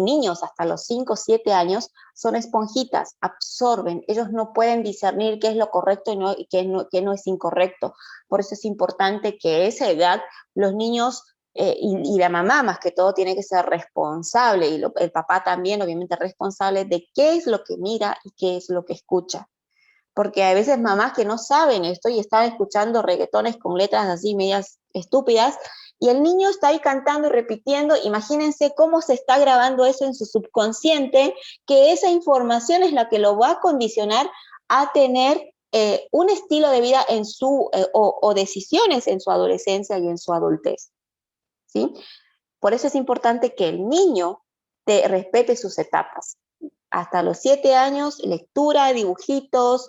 niños hasta los 5 o 7 años son esponjitas, absorben, ellos no pueden discernir qué es lo correcto y qué no es incorrecto. Por eso es importante que a esa edad los niños, y la mamá más que todo tiene que ser responsable, y el papá también obviamente responsable de qué es lo que mira y qué es lo que escucha. Porque hay veces mamás que no saben esto y están escuchando reggaetones con letras así medias estúpidas, y el niño está ahí cantando y repitiendo. Imagínense cómo se está grabando eso en su subconsciente, que esa información es la que lo va a condicionar a tener un estilo de vida o decisiones en su adolescencia y en su adultez, ¿sí? Por eso es importante que el niño respete sus etapas. Hasta los 7 años, lectura, dibujitos,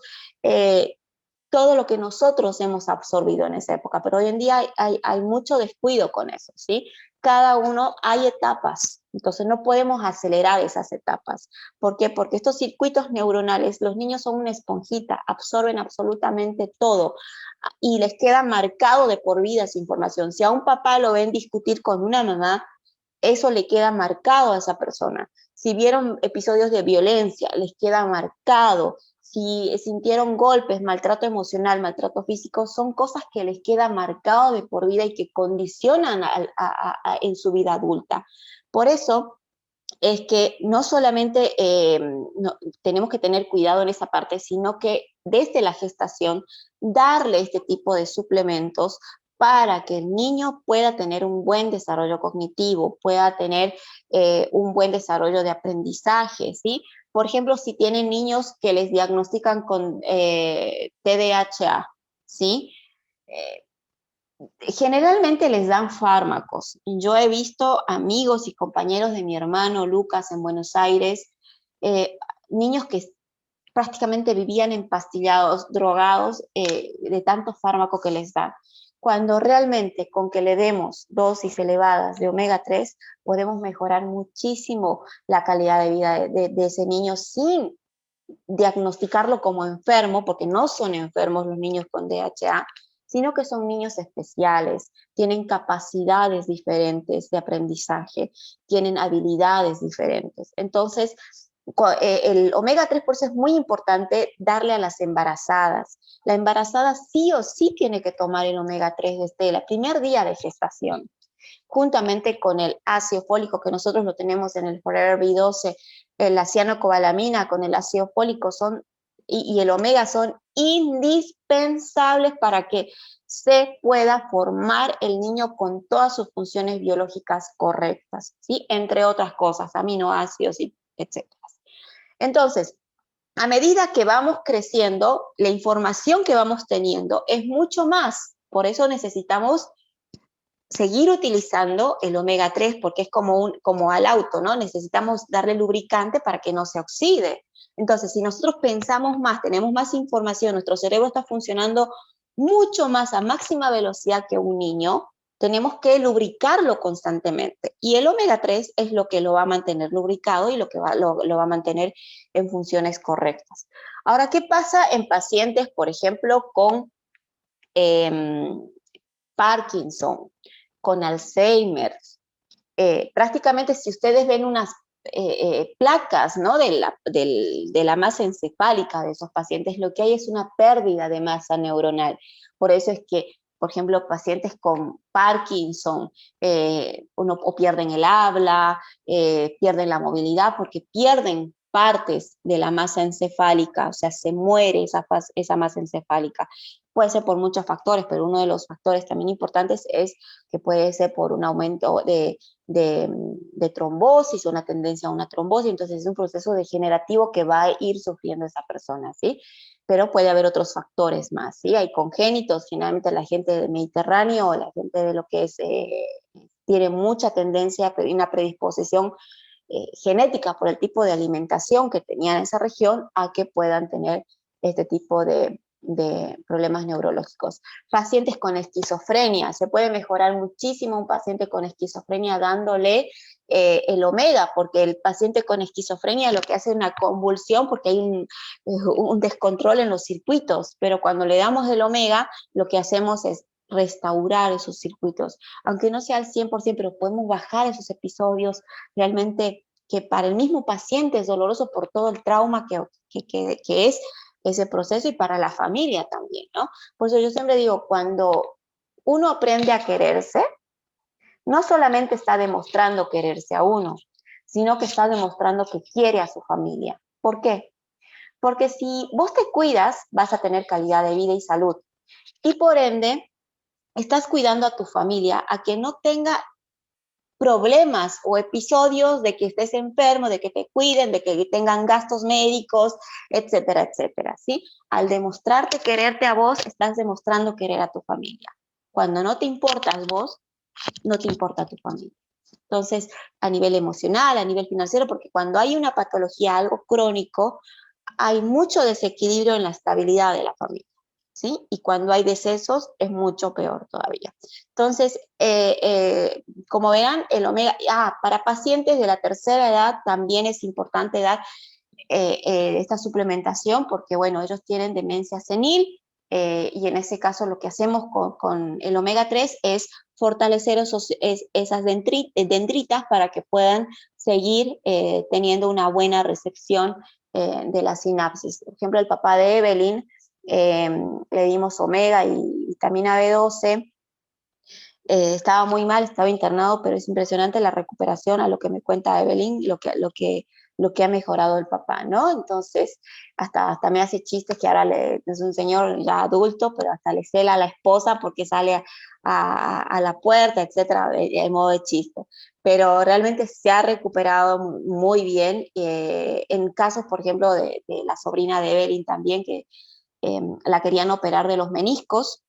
todo lo que nosotros hemos absorbido en esa época. Pero hoy en día hay mucho descuido con eso, ¿sí? Cada uno, hay etapas, entonces no podemos acelerar esas etapas. ¿Por qué? Porque estos circuitos neuronales, los niños son una esponjita, absorben absolutamente todo y les queda marcado de por vida esa información. Si a un papá lo ven discutir con una mamá, eso le queda marcado a esa persona. Si vieron episodios de violencia, les queda marcado. Si sintieron golpes, maltrato emocional, maltrato físico, son cosas que les queda marcado de por vida y que condicionan en su vida adulta. Por eso es que no solamente tenemos que tener cuidado en esa parte, sino que desde la gestación darle este tipo de suplementos para que el niño pueda tener un buen desarrollo cognitivo, pueda tener un buen desarrollo de aprendizaje, ¿sí? Por ejemplo, si tienen niños que les diagnostican con TDAH, ¿sí? Eh, Generalmente les dan fármacos. Yo he visto amigos y compañeros de mi hermano Lucas en Buenos Aires, eh, niños que prácticamente vivían empastillados, drogados de tanto fármaco que les dan. Cuando realmente con que le demos dosis elevadas de omega 3 podemos mejorar muchísimo la calidad de vida de ese niño sin diagnosticarlo como enfermo, porque no son enfermos los niños con DHA, sino que son niños especiales, tienen capacidades diferentes de aprendizaje, tienen habilidades diferentes. Entonces, el omega 3 por eso es muy importante darle a las embarazadas. La embarazada sí o sí tiene que tomar el omega 3 desde el primer día de gestación, juntamente con el ácido fólico que nosotros lo tenemos en el Forever B12, la cianocobalamina con el ácido fólico y el omega son indispensables para que se pueda formar el niño con todas sus funciones biológicas correctas, ¿sí? Entre otras cosas, aminoácidos, etc. Entonces, a medida que vamos creciendo, la información que vamos teniendo es mucho más. Por eso necesitamos seguir utilizando el omega 3 porque es como al auto, ¿no? Necesitamos darle lubricante para que no se oxide. Entonces, si nosotros pensamos más, tenemos más información, nuestro cerebro está funcionando mucho más a máxima velocidad que un niño, tenemos que lubricarlo constantemente. Y el omega 3 es lo que lo va a mantener lubricado y lo va a mantener en funciones correctas. Ahora, ¿qué pasa en pacientes, por ejemplo, con eh, Parkinson, con Alzheimer? Prácticamente si ustedes ven unas placas, ¿no? De la masa encefálica de esos pacientes, lo que hay es una pérdida de masa neuronal. Por eso es que, por ejemplo, pacientes con Parkinson o pierden el habla, pierden la movilidad porque pierden partes de la masa encefálica, o sea, se muere esa masa encefálica. Puede ser por muchos factores, pero uno de los factores también importantes es que puede ser por un aumento de trombosis, una tendencia a una trombosis, entonces es un proceso degenerativo que va a ir sufriendo esa persona, ¿sí? Pero puede haber otros factores más, ¿sí? Hay congénitos, generalmente la gente del Mediterráneo o la gente de lo que es, tiene mucha tendencia, una predisposición genética por el tipo de alimentación que tenían en esa región a que puedan tener este tipo de problemas neurológicos. Pacientes con esquizofrenia, se puede mejorar muchísimo un paciente con esquizofrenia dándole el omega, porque el paciente con esquizofrenia lo que hace es una convulsión porque hay un descontrol en los circuitos, pero cuando le damos el omega, lo que hacemos es restaurar esos circuitos, aunque no sea al 100%, pero podemos bajar esos episodios realmente que para el mismo paciente es doloroso por todo el trauma que es ese proceso y para la familia también, ¿no? Por eso yo siempre digo, cuando uno aprende a quererse, no solamente está demostrando quererse a uno, sino que está demostrando que quiere a su familia. ¿Por qué? Porque si vos te cuidas, vas a tener calidad de vida y salud. Y por ende, estás cuidando a tu familia a que no tenga problemas o episodios de que estés enfermo, de que te cuiden, de que tengan gastos médicos, etcétera, etcétera, ¿sí? Al demostrarte quererte a vos, estás demostrando querer a tu familia. Cuando no te importas vos, no te importa tu familia. Entonces, a nivel emocional, a nivel financiero, porque cuando hay una patología, algo crónico, hay mucho desequilibrio en la estabilidad de la familia, ¿sí? Y cuando hay decesos es mucho peor todavía. Entonces, como verán, el omega, para pacientes de la tercera edad también es importante dar esta suplementación porque, bueno, ellos tienen demencia senil y en ese caso lo que hacemos con el omega 3 es fortalecer esas dendritas para que puedan seguir teniendo una buena recepción de la sinapsis. Por ejemplo, el papá de Evelyn le dimos omega y vitamina B12. Estaba muy mal, estaba internado, pero es impresionante la recuperación a lo que me cuenta Evelyn, lo que lo que ha mejorado el papá, ¿no? Entonces, hasta me hace chistes que ahora es un señor ya adulto, pero hasta le cela a la esposa porque sale a la puerta, etcétera, en modo de chiste. Pero realmente se ha recuperado muy bien, en casos, por ejemplo, de la sobrina de Evelyn también, que la querían operar de los meniscos,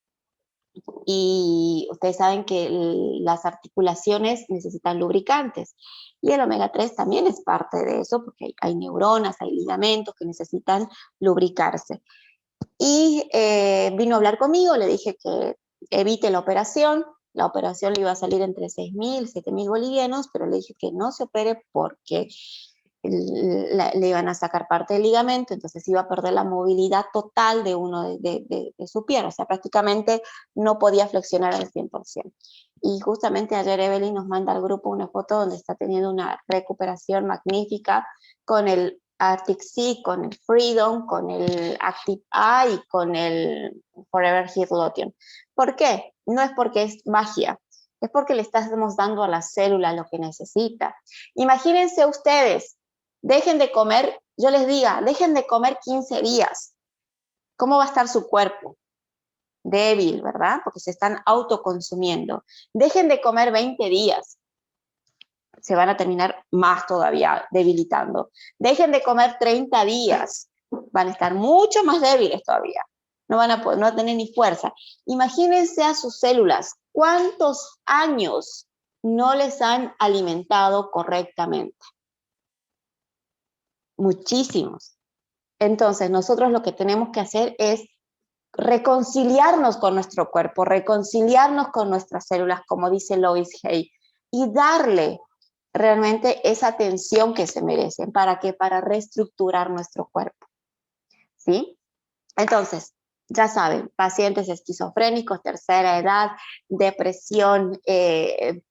y ustedes saben que las articulaciones necesitan lubricantes, y el omega 3 también es parte de eso, porque hay neuronas, hay ligamentos que necesitan lubricarse. Y vino a hablar conmigo, le dije que evite la operación le iba a salir entre 6.000, 7.000 bolivianos, pero le dije que no se opere porque le iban a sacar parte del ligamento, entonces iba a perder la movilidad total de uno de su pierna, o sea, prácticamente no podía flexionar al 100%. Y justamente ayer Evelyn nos manda al grupo una foto donde está teniendo una recuperación magnífica con el Arctic Sea, con el Freedom, con el Active Eye y con el Forever Heal Lotion. ¿Por qué? No es porque es magia, es porque le estamos dando a la célula lo que necesita. Imagínense ustedes, dejen de comer, yo les diga, dejen de comer 15 días. ¿Cómo va a estar su cuerpo? Débil, ¿verdad? Porque se están autoconsumiendo. Dejen de comer 20 días. Se van a terminar más todavía debilitando. Dejen de comer 30 días. Van a estar mucho más débiles todavía. No van a poder, no tener ni fuerza. Imagínense a sus células. ¿Cuántos años no les han alimentado correctamente? Muchísimos. Entonces, nosotros lo que tenemos que hacer es reconciliarnos con nuestro cuerpo, reconciliarnos con nuestras células, como dice Lois Hay, y darle realmente esa atención que se merecen. ¿Para qué? Para reestructurar nuestro cuerpo. ¿Sí? Entonces, ya saben, pacientes esquizofrénicos, tercera edad, depresión,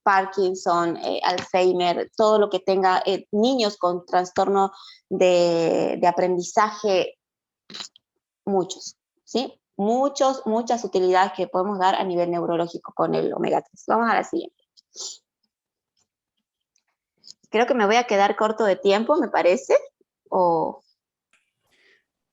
Parkinson, Alzheimer, todo lo que tenga, niños con trastorno de aprendizaje, muchos, ¿sí? Muchas utilidades que podemos dar a nivel neurológico con el omega 3. Vamos a la siguiente. Creo que me voy a quedar corto de tiempo, me parece, o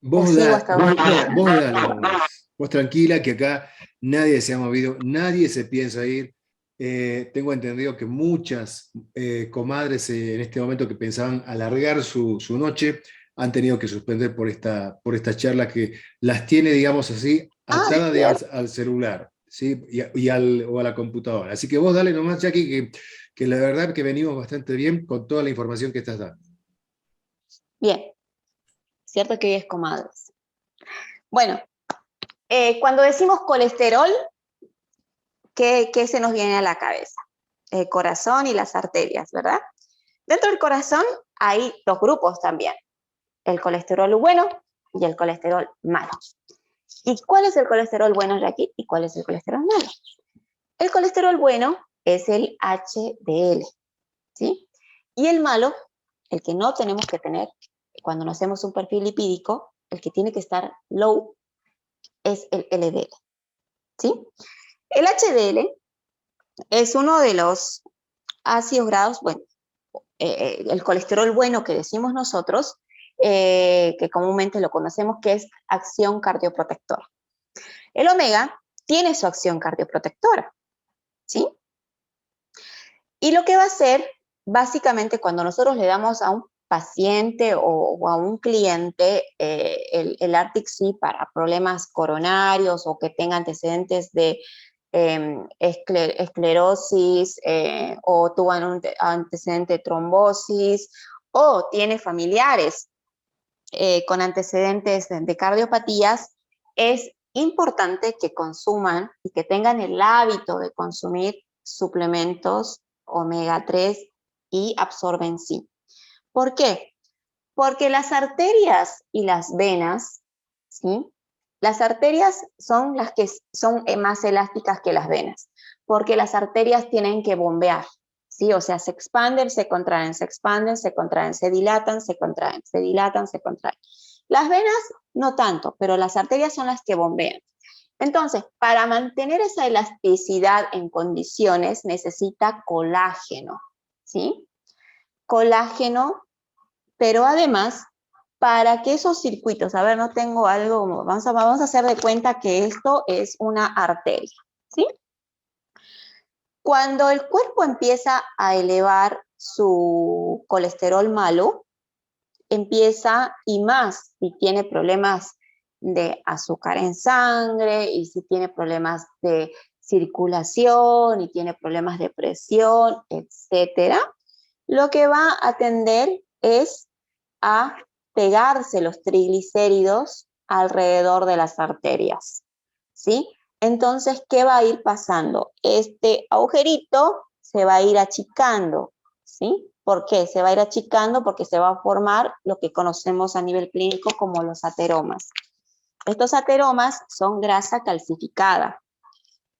sigo hasta donde vos dale nomás. Vos tranquila que acá nadie se ha movido, nadie se piensa ir. Tengo entendido que muchas comadres en este momento que pensaban alargar su noche han tenido que suspender por esta charla que las tiene, digamos así, atadas al celular, ¿sí? O a la computadora. Así que vos dale nomás, Jackie, que la verdad que venimos bastante bien con toda la información que estás dando. Bien, cierto que hoy es comadres. Bueno, cuando decimos colesterol, ¿qué se nos viene a la cabeza? El corazón y las arterias, ¿verdad? Dentro del corazón hay dos grupos también, el colesterol bueno y el colesterol malo. ¿Y cuál es el colesterol bueno, Jackie? ¿Y cuál es el colesterol malo? El colesterol bueno es el HDL, ¿sí? Y el malo, el que no tenemos que tener cuando nos hacemos un perfil lipídico, el que tiene que estar low, es el LDL, ¿sí? El HDL es uno de los ácidos grasos, bueno, el colesterol bueno que decimos nosotros, que comúnmente lo conocemos, que es acción cardioprotectora. El omega tiene su acción cardioprotectora, ¿sí? Y lo que va a hacer, básicamente, cuando nosotros le damos a un paciente o a un cliente el Arctic Sea para problemas coronarios o que tenga antecedentes de esclerosis o tuvo un antecedente de trombosis o tiene familiares con antecedentes de cardiopatías, es importante que consuman y que tengan el hábito de consumir suplementos omega 3 y absorben zinc. ¿Por qué? Porque las arterias y las venas, ¿sí? Las arterias son las que son más elásticas que las venas, porque las arterias tienen que bombear, ¿sí? O sea, se expanden, se contraen, se expanden, se contraen, se dilatan, se contraen, se dilatan, se contraen. Las venas no tanto, pero las arterias son las que bombean. Entonces, para mantener esa elasticidad en condiciones necesita colágeno, ¿sí? Colágeno Pero además, para que esos circuitos, a ver, no tengo algo, vamos a hacer de cuenta que esto es una arteria, ¿sí? Cuando el cuerpo empieza a elevar su colesterol malo, empieza, y más si tiene problemas de azúcar en sangre, y si tiene problemas de circulación, y tiene problemas de presión, etcétera, lo que va a tender es a pegarse los triglicéridos alrededor de las arterias, ¿sí? Entonces, ¿qué va a ir pasando? Este agujerito se va a ir achicando, ¿sí? ¿Por qué? Se va a ir achicando porque se va a formar lo que conocemos a nivel clínico como los ateromas. Estos ateromas son grasa calcificada,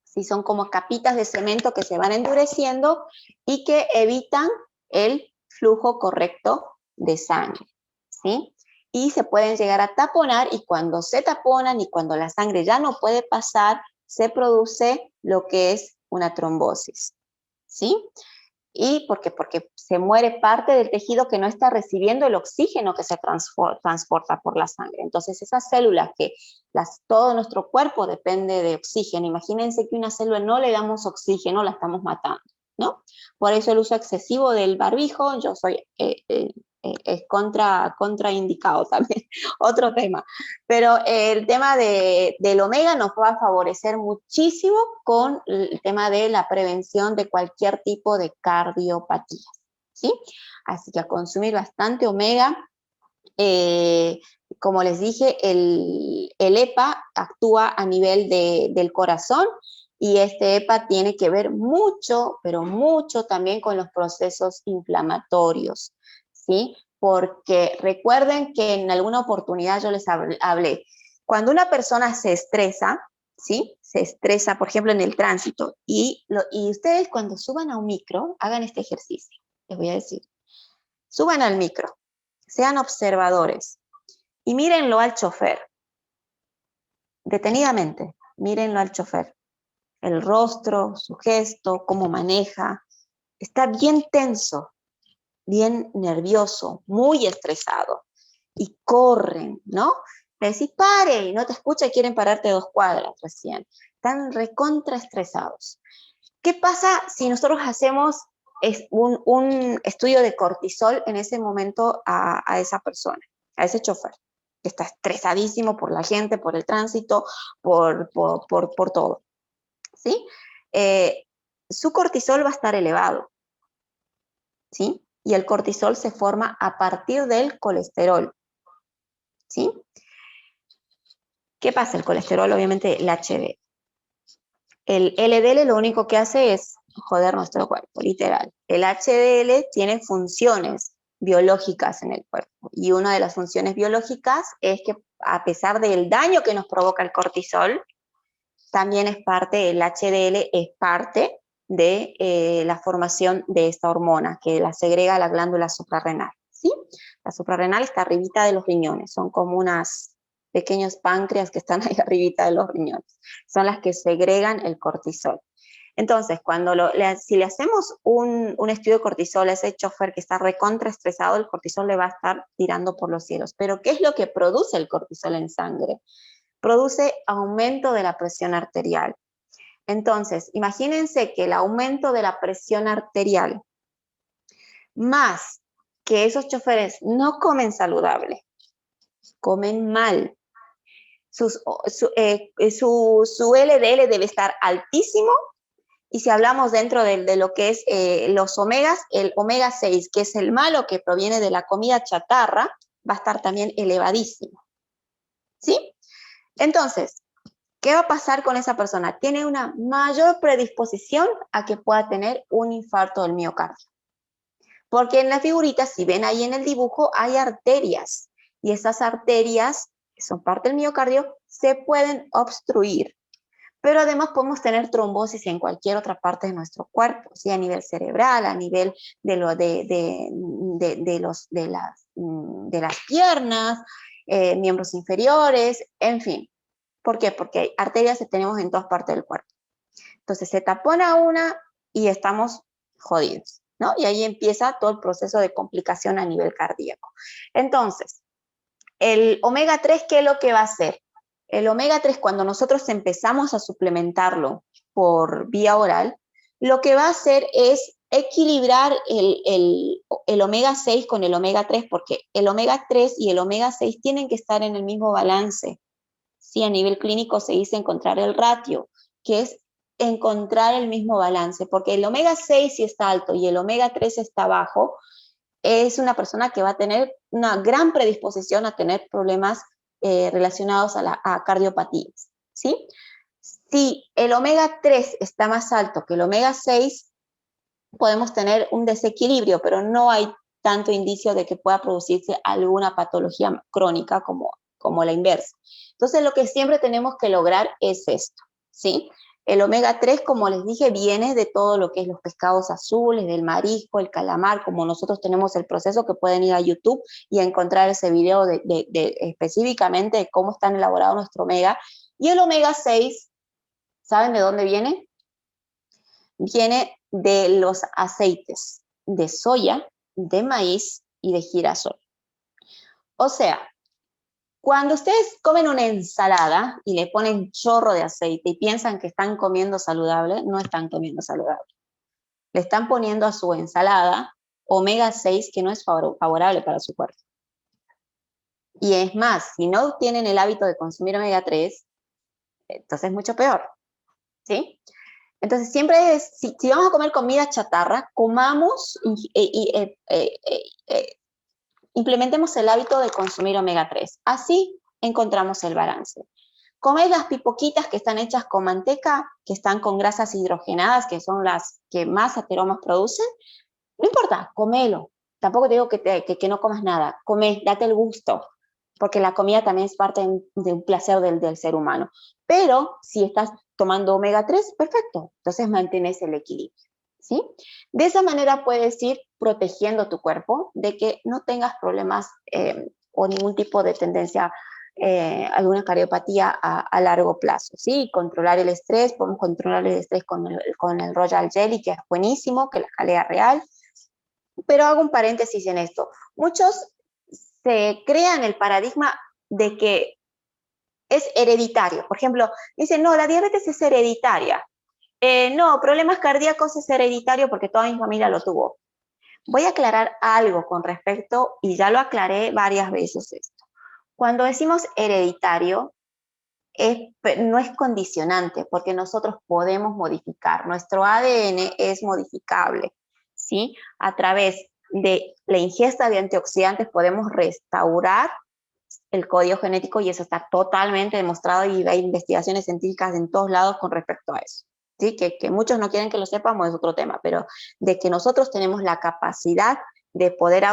¿sí? Son como capitas de cemento que se van endureciendo y que evitan el flujo correcto de sangre, ¿sí? Y se pueden llegar a taponar, y cuando se taponan y cuando la sangre ya no puede pasar, se produce lo que es una trombosis, ¿sí? ¿Y por qué? Porque se muere parte del tejido que no está recibiendo el oxígeno que se transporta por la sangre. Entonces esas células que todo nuestro cuerpo depende de oxígeno. Imagínense que una célula no le damos oxígeno, la estamos matando, ¿no? Por eso el uso excesivo del barbijo, yo soy es contraindicado también, otro tema. Pero el tema del omega nos va a favorecer muchísimo con el tema de la prevención de cualquier tipo de cardiopatía, ¿sí? Así que a consumir bastante omega. Como les dije, el EPA actúa a nivel del corazón, y este EPA tiene que ver mucho, pero mucho también con los procesos inflamatorios, ¿sí? Porque recuerden que en alguna oportunidad yo les hablé, cuando una persona se estresa, ¿sí? Se estresa, por ejemplo, en el tránsito, y ustedes cuando suban a un micro, hagan este ejercicio, les voy a decir, suban al micro, sean observadores y mírenlo al chofer, detenidamente, mírenlo al chofer, el rostro, su gesto, cómo maneja, está bien tenso, bien nervioso, muy estresado, y corren, ¿no? Le decís, pare, y no te escucha y quieren pararte 2 cuadras recién, están recontra estresados. ¿Qué pasa si nosotros hacemos un estudio de cortisol en ese momento a esa persona, a ese chofer, que está estresadísimo por la gente, por el tránsito, por todo, ¿sí? Su cortisol va a estar elevado, ¿sí? Y el cortisol se forma a partir del colesterol, ¿sí? ¿Qué pasa? El colesterol, obviamente, el HDL. El LDL lo único que hace es joder nuestro cuerpo, literal. El HDL tiene funciones biológicas en el cuerpo, y una de las funciones biológicas es que, a pesar del daño que nos provoca el cortisol, también es parte, el HDL es parte de la formación de esta hormona que la segrega la glándula suprarrenal, ¿sí? La suprarrenal está arribita de los riñones, son como unas pequeños páncreas que están ahí arribita de los riñones, son las que segregan el cortisol. Entonces, si le hacemos un estudio de cortisol a ese chofer que está recontraestresado, el cortisol le va a estar tirando por los cielos. Pero ¿qué es lo que produce el cortisol en sangre? Produce aumento de la presión arterial. Entonces, imagínense que el aumento de la presión arterial, más que esos choferes no comen saludable, comen mal, su LDL debe estar altísimo, y si hablamos dentro de lo que es los omegas, el omega 6, que es el malo que proviene de la comida chatarra, va a estar también elevadísimo, ¿sí? Entonces, ¿qué va a pasar con esa persona? Tiene una mayor predisposición a que pueda tener un infarto del miocardio. Porque en la figurita, si ven ahí en el dibujo, hay arterias, y esas arterias, que son parte del miocardio, se pueden obstruir. Pero además podemos tener trombosis en cualquier otra parte de nuestro cuerpo, ¿sí? A nivel cerebral, a nivel de las piernas, miembros inferiores, en fin. ¿Por qué? Porque arterias tenemos en todas partes del cuerpo. Entonces se tapona una y estamos jodidos, ¿no? Y ahí empieza todo el proceso de complicación a nivel cardíaco. Entonces, el omega 3, ¿qué es lo que va a hacer? El omega 3, cuando nosotros empezamos a suplementarlo por vía oral, lo que va a hacer es equilibrar el omega 6 con el omega 3, porque el omega 3 y el omega 6 tienen que estar en el mismo balance. Sí, a nivel clínico se dice encontrar el ratio, que es encontrar el mismo balance, porque el omega 6 si está alto y el omega 3 está bajo, es una persona que va a tener una gran predisposición a tener problemas relacionados a cardiopatías, ¿sí? Si el omega 3 está más alto que el omega 6, podemos tener un desequilibrio, pero no hay tanto indicio de que pueda producirse alguna patología crónica como la inversa. Entonces, lo que siempre tenemos que lograr es esto, ¿sí? El omega 3, como les dije, viene de todo lo que es los pescados azules, del marisco, el calamar, como nosotros tenemos el proceso, que pueden ir a YouTube y encontrar ese video específicamente de cómo están elaborados nuestro omega. Y el omega 6, ¿saben de dónde viene? Viene de los aceites de soya, de maíz y de girasol. O sea, cuando ustedes comen una ensalada y le ponen chorro de aceite y piensan que están comiendo saludable, no están comiendo saludable. Le están poniendo a su ensalada omega 6 que no es favorable para su cuerpo. Y es más, si no tienen el hábito de consumir omega 3, entonces es mucho peor, ¿sí? Entonces siempre es, si vamos a comer comida chatarra, comamos implementemos el hábito de consumir omega 3. Así encontramos el balance. Comed las pipoquitas que están hechas con manteca, que están con grasas hidrogenadas, que son las que más ateromas producen. No importa, comelo. Tampoco te digo que no comas nada. Come, date el gusto, porque la comida también es parte de un placer del ser humano. Pero si estás tomando omega 3, perfecto. Entonces mantienes el equilibrio, ¿sí? De esa manera puedes ir protegiendo tu cuerpo de que no tengas problemas o ningún tipo de tendencia, alguna cardiopatía a largo plazo, ¿sí? Controlar el estrés, podemos controlar el estrés con el Royal Jelly, que es buenísimo, que la jalea real. Pero hago un paréntesis en esto. Muchos se crean el paradigma de que es hereditario. Por ejemplo, dicen, no, la diabetes es hereditaria. No, problemas cardíacos es hereditario porque toda mi familia lo tuvo. Voy a aclarar algo con respecto, y ya lo aclaré varias veces esto. Cuando decimos hereditario, no es condicionante, porque nosotros podemos modificar. Nuestro ADN es modificable, ¿sí? A través de la ingesta de antioxidantes podemos restaurar el código genético, y eso está totalmente demostrado, y hay investigaciones científicas en todos lados con respecto a eso. ¿Sí? Que muchos no quieren que lo sepamos es otro tema, pero de que nosotros tenemos la capacidad de poder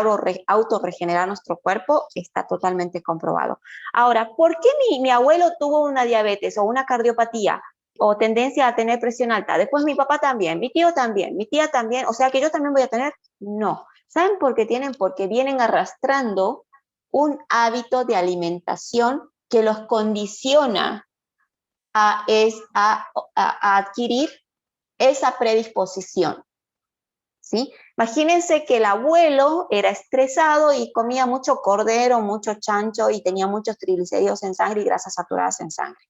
autorregenerar nuestro cuerpo está totalmente comprobado. Ahora, ¿por qué mi abuelo tuvo una diabetes o una cardiopatía o tendencia a tener presión alta? Después mi papá también, mi tío también, mi tía también, o sea que yo también voy a tener. No. ¿Saben por qué tienen? Porque vienen arrastrando un hábito de alimentación que los condiciona a adquirir esa predisposición, ¿sí? Imagínense que el abuelo era estresado y comía mucho cordero, mucho chancho y tenía muchos triglicéridos en sangre y grasas saturadas en sangre.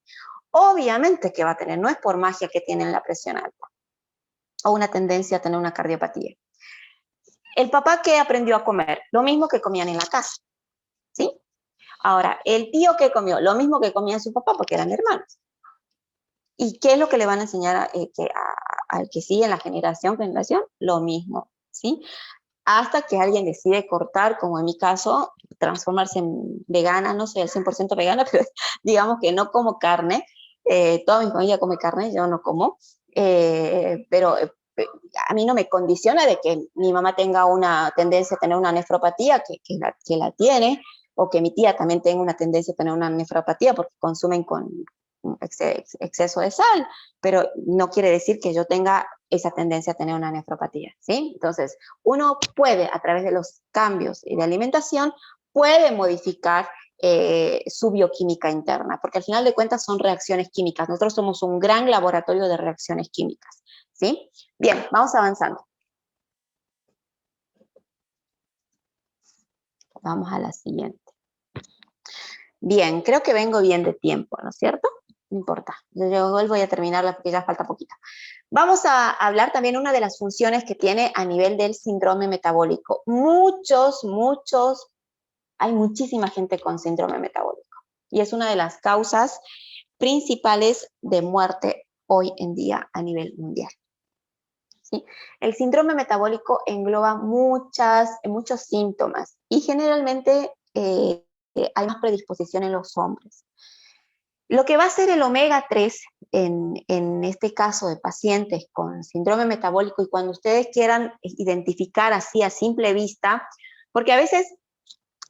Obviamente que va a tener, no es por magia que tienen la presión alta o una tendencia a tener una cardiopatía. El papá, ¿qué aprendió a comer? Lo mismo que comían en la casa, ¿sí? Ahora, el tío, ¿qué comió? Lo mismo que comía su papá, porque eran hermanos. ¿Y qué es lo que le van a enseñar al que sigue en la generación? Lo mismo, ¿sí? Hasta que alguien decide cortar, como en mi caso, transformarse en vegana. No soy al 100% vegana, pero digamos que no como carne. Toda mi familia come carne, yo no como. Pero a mí no me condiciona de que mi mamá tenga una tendencia a tener una nefropatía, que la tiene, o que mi tía también tenga una tendencia a tener una nefropatía porque consumen con exceso de sal, pero no quiere decir que yo tenga esa tendencia a tener una nefropatía, ¿sí? Entonces, uno puede, a través de los cambios de alimentación, puede modificar su bioquímica interna, porque al final de cuentas son reacciones químicas. Nosotros somos un gran laboratorio de reacciones químicas, ¿sí? Bien, vamos avanzando. Vamos a la siguiente. Bien, creo que vengo bien de tiempo, ¿no es cierto? No importa, yo igual voy a terminarla porque ya falta poquito. Vamos a hablar también una de las funciones que tiene a nivel del síndrome metabólico. Hay muchísima gente con síndrome metabólico y es una de las causas principales de muerte hoy en día a nivel mundial. ¿Sí? El síndrome metabólico engloba muchos síntomas y generalmente hay más predisposición en los hombres. Lo que va a hacer el omega 3 en este caso de pacientes con síndrome metabólico, y cuando ustedes quieran identificar así a simple vista, porque a veces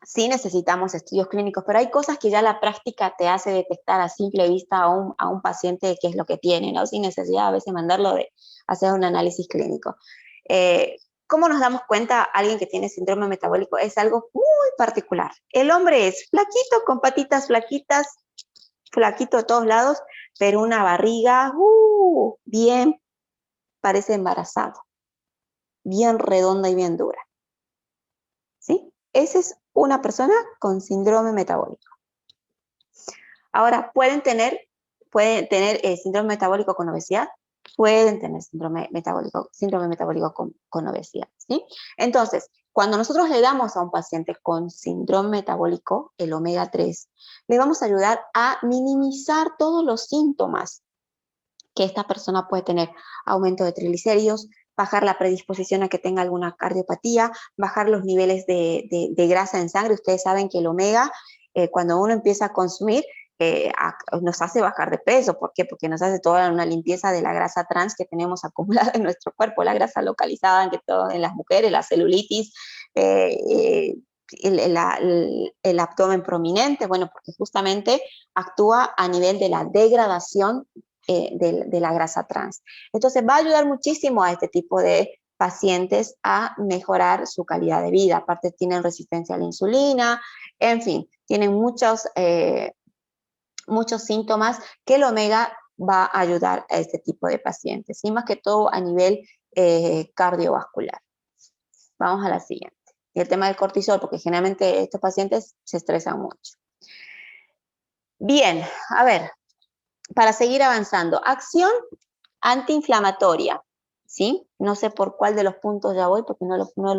sí necesitamos estudios clínicos, pero hay cosas que ya la práctica te hace detectar a simple vista a un paciente qué es lo que tiene, ¿no? Sin necesidad a veces mandarlo de hacer un análisis clínico. ¿Cómo nos damos cuenta alguien que tiene síndrome metabólico? Es algo muy particular. El hombre es flaquito, con patitas flaquitas, flaquito de todos lados, pero una barriga bien, parece embarazado, bien redonda y bien dura. ¿Sí? Esa es una persona con síndrome metabólico. Ahora, pueden tener síndrome metabólico con obesidad, pueden tener síndrome metabólico con obesidad, ¿sí? Entonces, cuando nosotros le damos a un paciente con síndrome metabólico el omega 3, le vamos a ayudar a minimizar todos los síntomas que esta persona puede tener: aumento de triglicéridos, bajar la predisposición a que tenga alguna cardiopatía, bajar los niveles de grasa en sangre. Ustedes saben que el omega, cuando uno empieza a consumir, nos hace bajar de peso. ¿Por qué? Porque nos hace toda una limpieza de la grasa trans que tenemos acumulada en nuestro cuerpo, la grasa localizada en las mujeres, la celulitis, el abdomen prominente, bueno, porque justamente actúa a nivel de la degradación de la grasa trans. Entonces va a ayudar muchísimo a este tipo de pacientes a mejorar su calidad de vida. Aparte tienen resistencia a la insulina, en fin, tienen muchos síntomas que el omega va a ayudar a este tipo de pacientes, y más que todo a nivel cardiovascular. Vamos a la siguiente. Y el tema del cortisol, porque generalmente estos pacientes se estresan mucho. Bien, a ver, para seguir avanzando, acción antiinflamatoria, ¿sí? No sé por cuál de los puntos ya voy porque no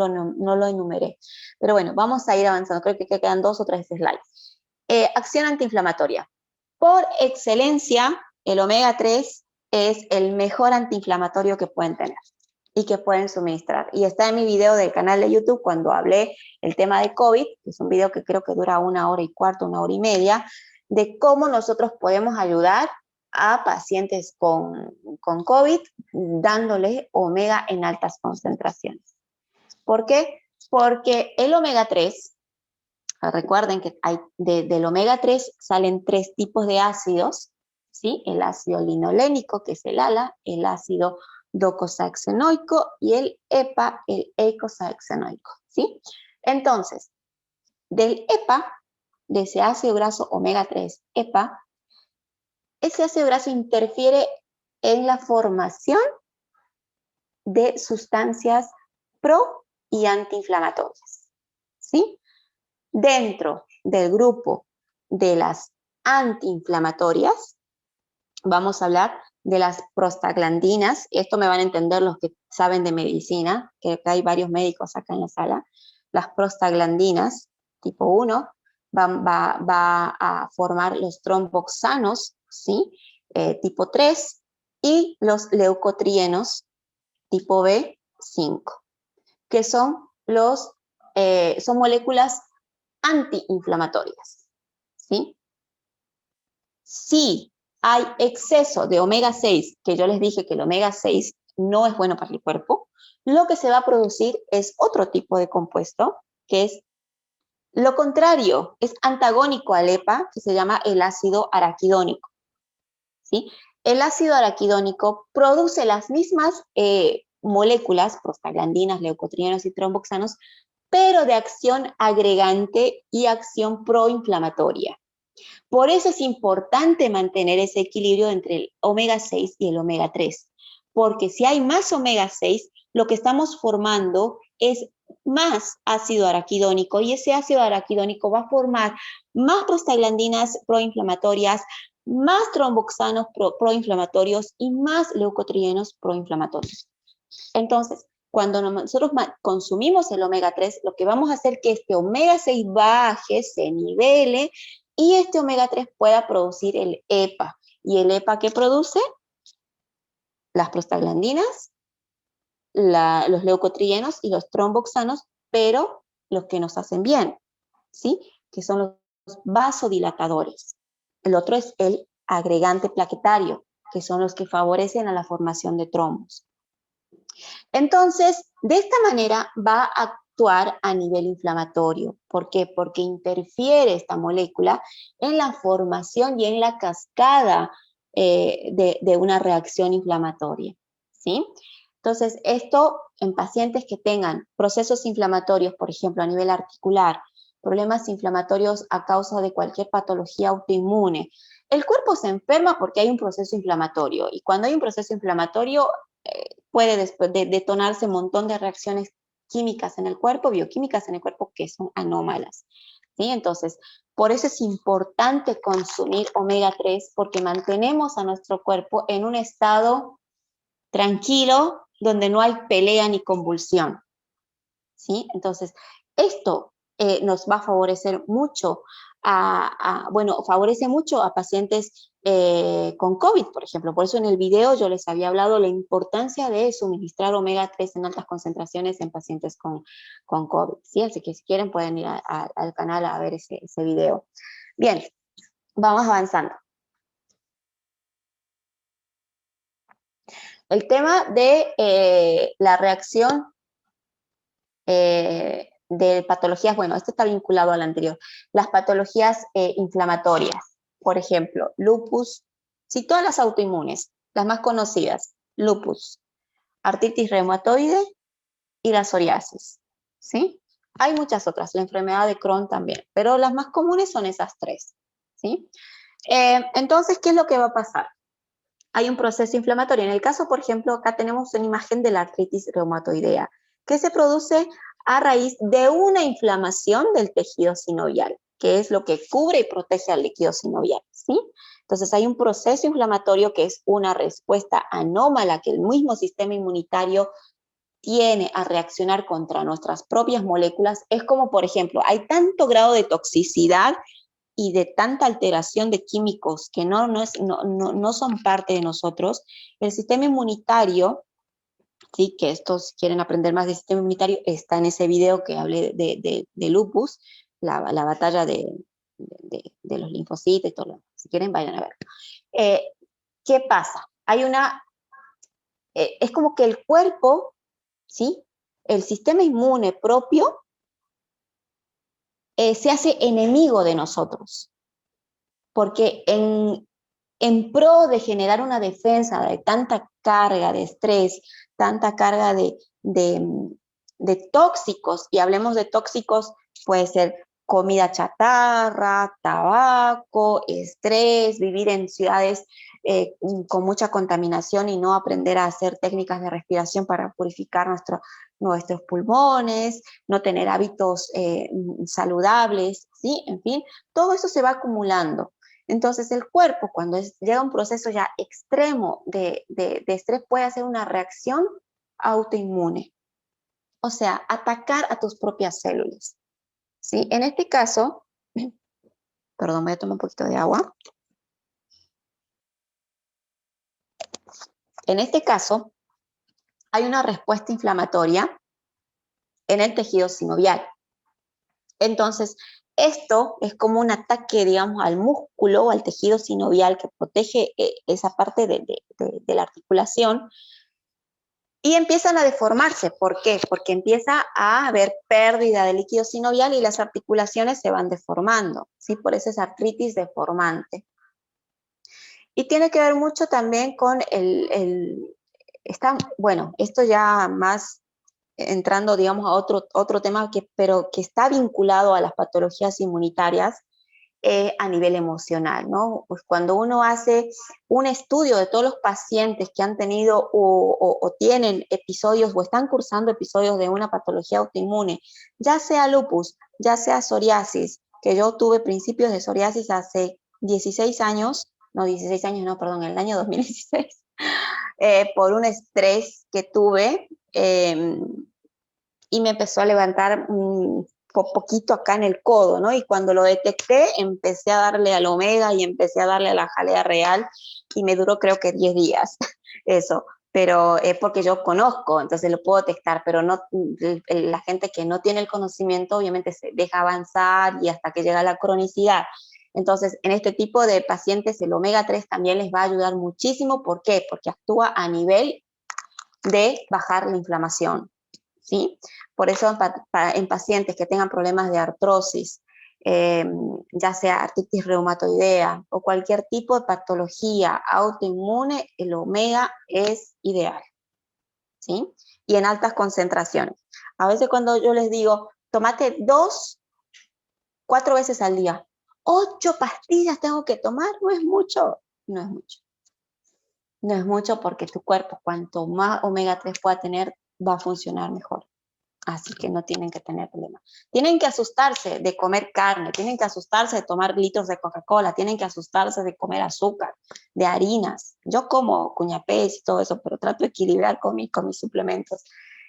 lo enumeré. Pero bueno, vamos a ir avanzando. Creo que quedan 2 o 3 slides. Acción antiinflamatoria. Por excelencia, el omega 3 es el mejor antiinflamatorio que pueden tener y que pueden suministrar. Y está en mi video del canal de YouTube cuando hablé el tema de COVID, que es un video que creo que dura 1 hora y cuarto, 1 hora y media, de cómo nosotros podemos ayudar a pacientes con COVID dándole omega en altas concentraciones. ¿Por qué? Porque el omega 3, recuerden que del omega 3 salen 3 tipos de ácidos, ¿sí? El ácido linolénico, que es el ALA, el ácido docosahexaenoico y el EPA, el eicosahexaenoico, ¿sí? Entonces, del EPA, de ese ácido graso omega 3, EPA, ese ácido graso interfiere en la formación de sustancias pro y antiinflamatorias, ¿sí? Dentro del grupo de las antiinflamatorias, vamos a hablar de las prostaglandinas. Esto me van a entender los que saben de medicina, que hay varios médicos acá en la sala. Las prostaglandinas tipo 1 va a formar los tromboxanos, ¿sí? Tipo 3, y los leucotrienos tipo B5, que son moléculas antiinflamatorias, ¿sí? Si hay exceso de omega 6, que yo les dije que el omega 6 no es bueno para el cuerpo, lo que se va a producir es otro tipo de compuesto, que es lo contrario, es antagónico al EPA, que se llama el ácido araquidónico, ¿sí? El ácido araquidónico produce las mismas moléculas, prostaglandinas, leucotrienos y tromboxanos, pero de acción agregante y acción proinflamatoria. Por eso es importante mantener ese equilibrio entre el omega 6 y el omega 3, porque si hay más omega 6, lo que estamos formando es más ácido araquidónico, y ese ácido araquidónico va a formar más prostaglandinas proinflamatorias, más tromboxanos proinflamatorios y más leucotrienos proinflamatorios. Entonces, cuando nosotros consumimos el omega 3, lo que vamos a hacer es que este omega 6 baje, se nivele, y este omega 3 pueda producir el EPA. ¿Y el EPA qué produce? Las prostaglandinas, los leucotrienos y los tromboxanos, pero los que nos hacen bien, ¿sí? Que son los vasodilatadores. El otro es el agregante plaquetario, que son los que favorecen a la formación de trombos. Entonces, de esta manera va a actuar a nivel inflamatorio. ¿Por qué? Porque interfiere esta molécula en la formación y en la cascada de una reacción inflamatoria, ¿sí? Entonces, esto en pacientes que tengan procesos inflamatorios, por ejemplo, a nivel articular, problemas inflamatorios a causa de cualquier patología autoinmune, el cuerpo se enferma porque hay un proceso inflamatorio, y cuando hay un proceso inflamatorio, puede detonarse un montón de reacciones químicas en el cuerpo, bioquímicas en el cuerpo, que son anómalas, ¿sí? Entonces, por eso es importante consumir omega 3, porque mantenemos a nuestro cuerpo en un estado tranquilo, donde no hay pelea ni convulsión, ¿sí? Entonces, esto nos va a favorecer mucho favorece mucho a pacientes con COVID, por ejemplo. Por eso en el video yo les había hablado la importancia de suministrar omega 3 en altas concentraciones en pacientes con COVID, ¿sí? Así que si quieren pueden ir al canal a ver ese video. Bien, vamos avanzando. El tema de la reacción de patologías, bueno, esto está vinculado al anterior, las patologías inflamatorias, por ejemplo, lupus, sí, todas las autoinmunes, las más conocidas, lupus, artritis reumatoide y la psoriasis, ¿sí? Hay muchas otras, la enfermedad de Crohn también, pero las más comunes son esas tres, ¿sí? Entonces, ¿qué es lo que va a pasar? Hay un proceso inflamatorio. En el caso, por ejemplo, acá tenemos una imagen de la artritis reumatoidea, que se produce a raíz de una inflamación del tejido sinovial, que es lo que cubre y protege al líquido sinovial, ¿sí? Entonces hay un proceso inflamatorio que es una respuesta anómala que el mismo sistema inmunitario tiene a reaccionar contra nuestras propias moléculas. Es como, por ejemplo, hay tanto grado de toxicidad y de tanta alteración de químicos que no son parte de nosotros, el sistema inmunitario, ¿sí? Que estos, si quieren aprender más del sistema inmunitario, está en ese video que hablé de lupus, la batalla de los linfocitos y todo. Si quieren, vayan a ver. ¿Qué pasa? Es como que el cuerpo, ¿sí? El sistema inmune propio se hace enemigo de nosotros, porque en pro de generar una defensa de tanta carga de estrés, tanta carga de tóxicos, y hablemos de tóxicos, puede ser comida chatarra, tabaco, estrés, vivir en ciudades con mucha contaminación y no aprender a hacer técnicas de respiración para purificar nuestros pulmones, no tener hábitos saludables, ¿sí? En fin, todo eso se va acumulando. Entonces el cuerpo, cuando llega a un proceso ya extremo de estrés, puede hacer una reacción autoinmune, o sea, atacar a tus propias células, ¿sí? En este caso, perdón, voy a tomar un poquito de agua. En este caso, hay una respuesta inflamatoria en el tejido sinovial. Entonces, esto es como un ataque, digamos, al músculo o al tejido sinovial que protege esa parte de la articulación, y empiezan a deformarse. ¿Por qué? Porque empieza a haber pérdida de líquido sinovial y las articulaciones se van deformando, ¿sí? Por eso es artritis deformante. Y tiene que ver mucho también con bueno, esto ya más entrando, digamos, a otro tema, pero que está vinculado a las patologías inmunitarias, a nivel emocional, ¿no? Pues cuando uno hace un estudio de todos los pacientes que han tenido o tienen episodios o están cursando episodios de una patología autoinmune, ya sea lupus, ya sea psoriasis, que yo tuve principios de psoriasis hace 16 años, no, 16 años no, perdón, en el año 2016, por un estrés que tuve, y me empezó a levantar poquito acá en el codo, ¿no? Y cuando lo detecté, empecé a darle al omega y empecé a darle a la jalea real y me duró creo que 10 días eso, pero es porque yo conozco, entonces lo puedo detectar, pero no, la gente que no tiene el conocimiento obviamente se deja avanzar y hasta que llega la cronicidad. Entonces, en este tipo de pacientes el omega 3 también les va a ayudar muchísimo. ¿Por qué? Porque actúa a nivel de bajar la inflamación, ¿sí? Por eso en pacientes que tengan problemas de artrosis, ya sea artritis reumatoidea o cualquier tipo de patología autoinmune, el omega es ideal, ¿sí? Y en altas concentraciones. A veces cuando yo les digo, tomate 4 veces al día, 8 pastillas tengo que tomar, no es mucho, no es mucho. No es mucho porque tu cuerpo, cuanto más omega 3 pueda tener, va a funcionar mejor. Así que no tienen que tener problemas. Tienen que asustarse de comer carne, tienen que asustarse de tomar litros de Coca-Cola, tienen que asustarse de comer azúcar, de harinas. Yo como cuñapés y todo eso, pero trato de equilibrar con mis suplementos.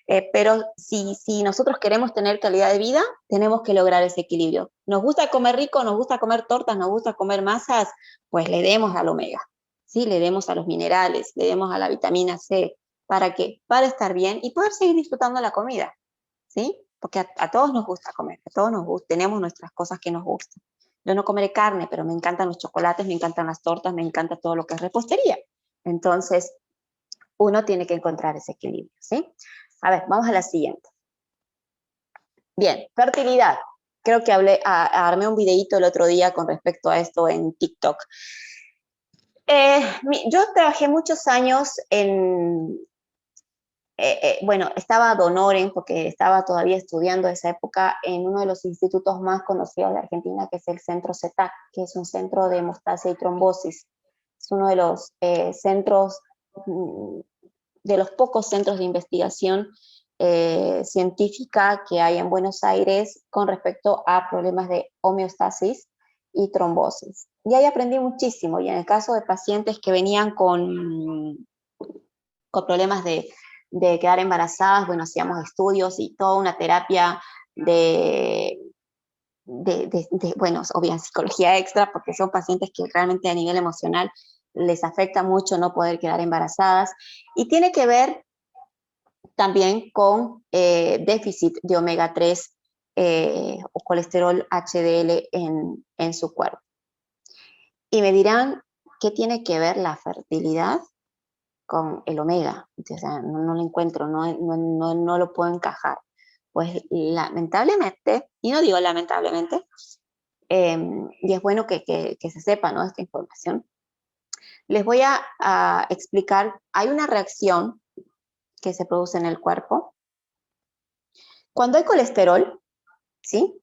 Pero si nosotros queremos tener calidad de vida, tenemos que lograr ese equilibrio. Nos gusta comer rico, nos gusta comer tortas, nos gusta comer masas, pues le demos al omega, ¿sí? Le demos a los minerales, le demos a la vitamina C. ¿Para qué? Para estar bien y poder seguir disfrutando la comida. ¿Sí? Porque a todos nos gusta comer, a todos nos gusta, tenemos nuestras cosas que nos gustan. Yo no comeré carne, pero me encantan los chocolates, me encantan las tortas, me encanta todo lo que es repostería. Entonces, uno tiene que encontrar ese equilibrio, ¿sí? A ver, vamos a la siguiente. Bien, fertilidad. Creo que armé un videíto el otro día con respecto a esto en TikTok. Yo trabajé muchos años bueno, estaba Donoren, porque estaba todavía estudiando esa época en uno de los institutos más conocidos de Argentina, que es el Centro CETAC, que es un centro de hemostasia y trombosis. Es uno de los centros, de los pocos centros de investigación científica que hay en Buenos Aires con respecto a problemas de homeostasis y trombosis. Y ahí aprendí muchísimo, y en el caso de pacientes que venían con problemas de quedar embarazadas, bueno, hacíamos estudios y toda una terapia bueno, obviamente psicología extra, porque son pacientes que realmente a nivel emocional les afecta mucho no poder quedar embarazadas, y tiene que ver también con déficit de omega 3 o colesterol HDL en su cuerpo. Y me dirán, ¿qué tiene que ver la fertilidad con el omega? O sea, no lo encuentro, no lo puedo encajar. Pues lamentablemente, y no digo lamentablemente, y es bueno que se sepa, ¿no?, esta información, les voy a explicar. Hay una reacción que se produce en el cuerpo. Cuando hay colesterol, ¿sí?,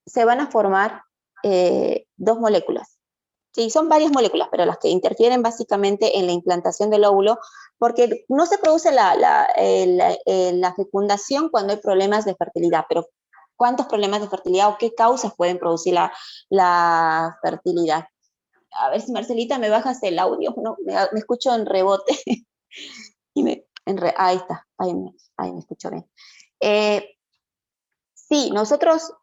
se van a formar 2 moléculas. Sí, son varias moléculas, pero las que interfieren básicamente en la implantación del óvulo, porque no se produce la fecundación cuando hay problemas de fertilidad, pero ¿cuántos problemas de fertilidad o qué causas pueden producir la fertilidad? A ver si Marcelita me bajas el audio, ¿no? Me escucho en rebote. Ahí está, ahí me escucho bien. Sí, nosotros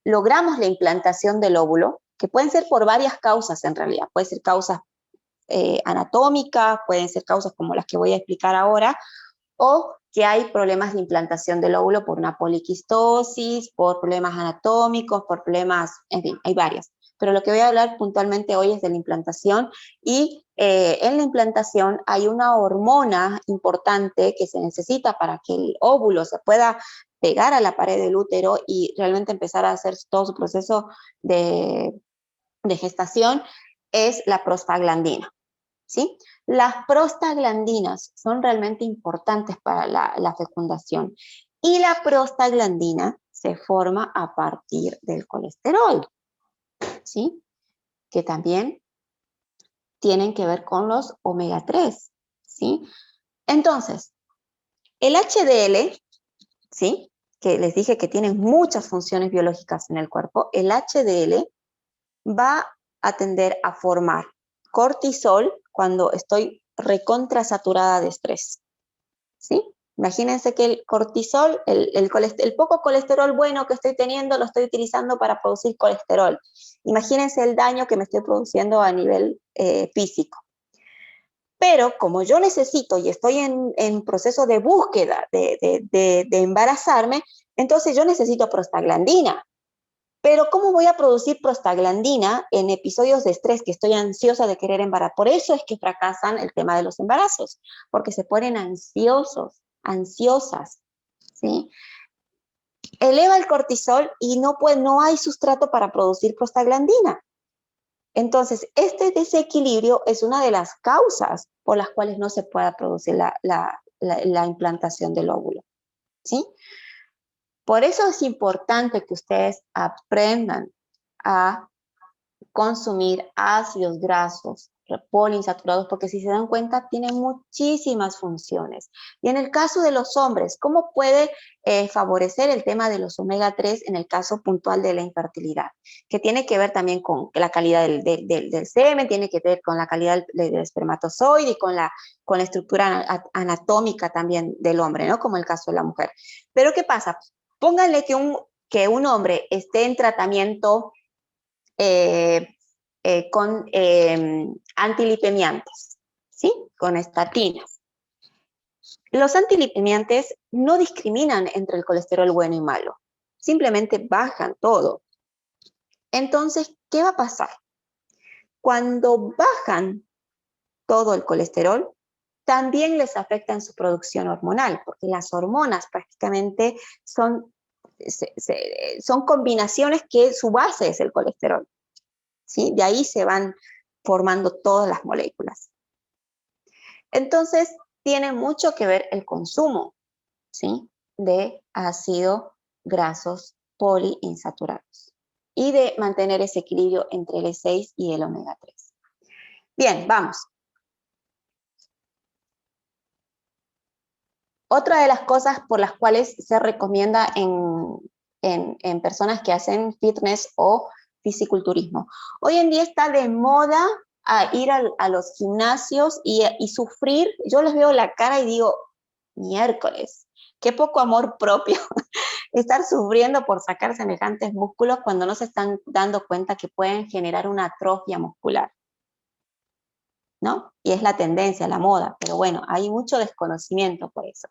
logramos la implantación del óvulo, que pueden ser por varias causas en realidad. Pueden ser causas anatómicas, pueden ser causas como las que voy a explicar ahora, o que hay problemas de implantación del óvulo por una poliquistosis, por problemas anatómicos, por problemas, en fin, hay varias. Pero lo que voy a hablar puntualmente hoy es de la implantación, y en la implantación hay una hormona importante que se necesita para que el óvulo se pueda pegar a la pared del útero y realmente empezar a hacer todo su proceso de gestación, es la prostaglandina, ¿sí? Las prostaglandinas son realmente importantes para la fecundación, y la prostaglandina se forma a partir del colesterol. ¿sí? Que también tienen que ver con los omega 3, ¿sí? Entonces, el HDL, ¿sí? Que les dije que tiene muchas funciones biológicas en el cuerpo, el HDL va a tender a formar cortisol cuando estoy recontrasaturada de estrés, ¿sí? Imagínense que el cortisol, el poco colesterol bueno que estoy teniendo, lo estoy utilizando para producir colesterol. Imagínense el daño que me estoy produciendo a nivel físico. Pero como yo necesito y estoy en proceso de búsqueda de embarazarme, entonces yo necesito prostaglandina. Pero ¿cómo voy a producir prostaglandina en episodios de estrés que estoy ansiosa de querer embarazar? Por eso es que fracasan el tema de los embarazos, porque se ponen ansiosos, ansiosas, ¿sí? Eleva el cortisol y no hay sustrato para producir prostaglandina. Entonces, este desequilibrio es una de las causas por las cuales no se pueda producir la implantación del óvulo, ¿sí? Por eso es importante que ustedes aprendan a consumir ácidos grasos poliinsaturados, porque si se dan cuenta, tienen muchísimas funciones. Y en el caso de los hombres, ¿cómo puede favorecer el tema de los omega 3 en el caso puntual de la infertilidad? Que tiene que ver también con la calidad del semen, tiene que ver con la calidad del espermatozoide y con la estructura anatómica también del hombre, ¿no? Como el caso de la mujer. Pero ¿qué pasa? Pónganle que un hombre esté en tratamiento con antilipemiantes, ¿sí? Con estatinas. Los antilipemiantes no discriminan entre el colesterol bueno y malo, simplemente bajan todo. Entonces, ¿qué va a pasar? Cuando bajan todo el colesterol, también les afecta en su producción hormonal, porque las hormonas prácticamente son combinaciones que su base es el colesterol, ¿sí? De ahí se van formando todas las moléculas. Entonces, tiene mucho que ver el consumo, ¿sí? De ácidos grasos poliinsaturados y de mantener ese equilibrio entre el E6 y el omega 3. Bien, vamos. Otra de las cosas por las cuales se recomienda en personas que hacen fitness o fisiculturismo. Hoy en día está de moda a ir a los gimnasios y sufrir. Yo les veo la cara y digo, miércoles, qué poco amor propio estar sufriendo por sacar semejantes músculos cuando no se están dando cuenta que pueden generar una atrofia muscular, ¿no? Y es la tendencia, la moda, pero bueno, hay mucho desconocimiento por eso.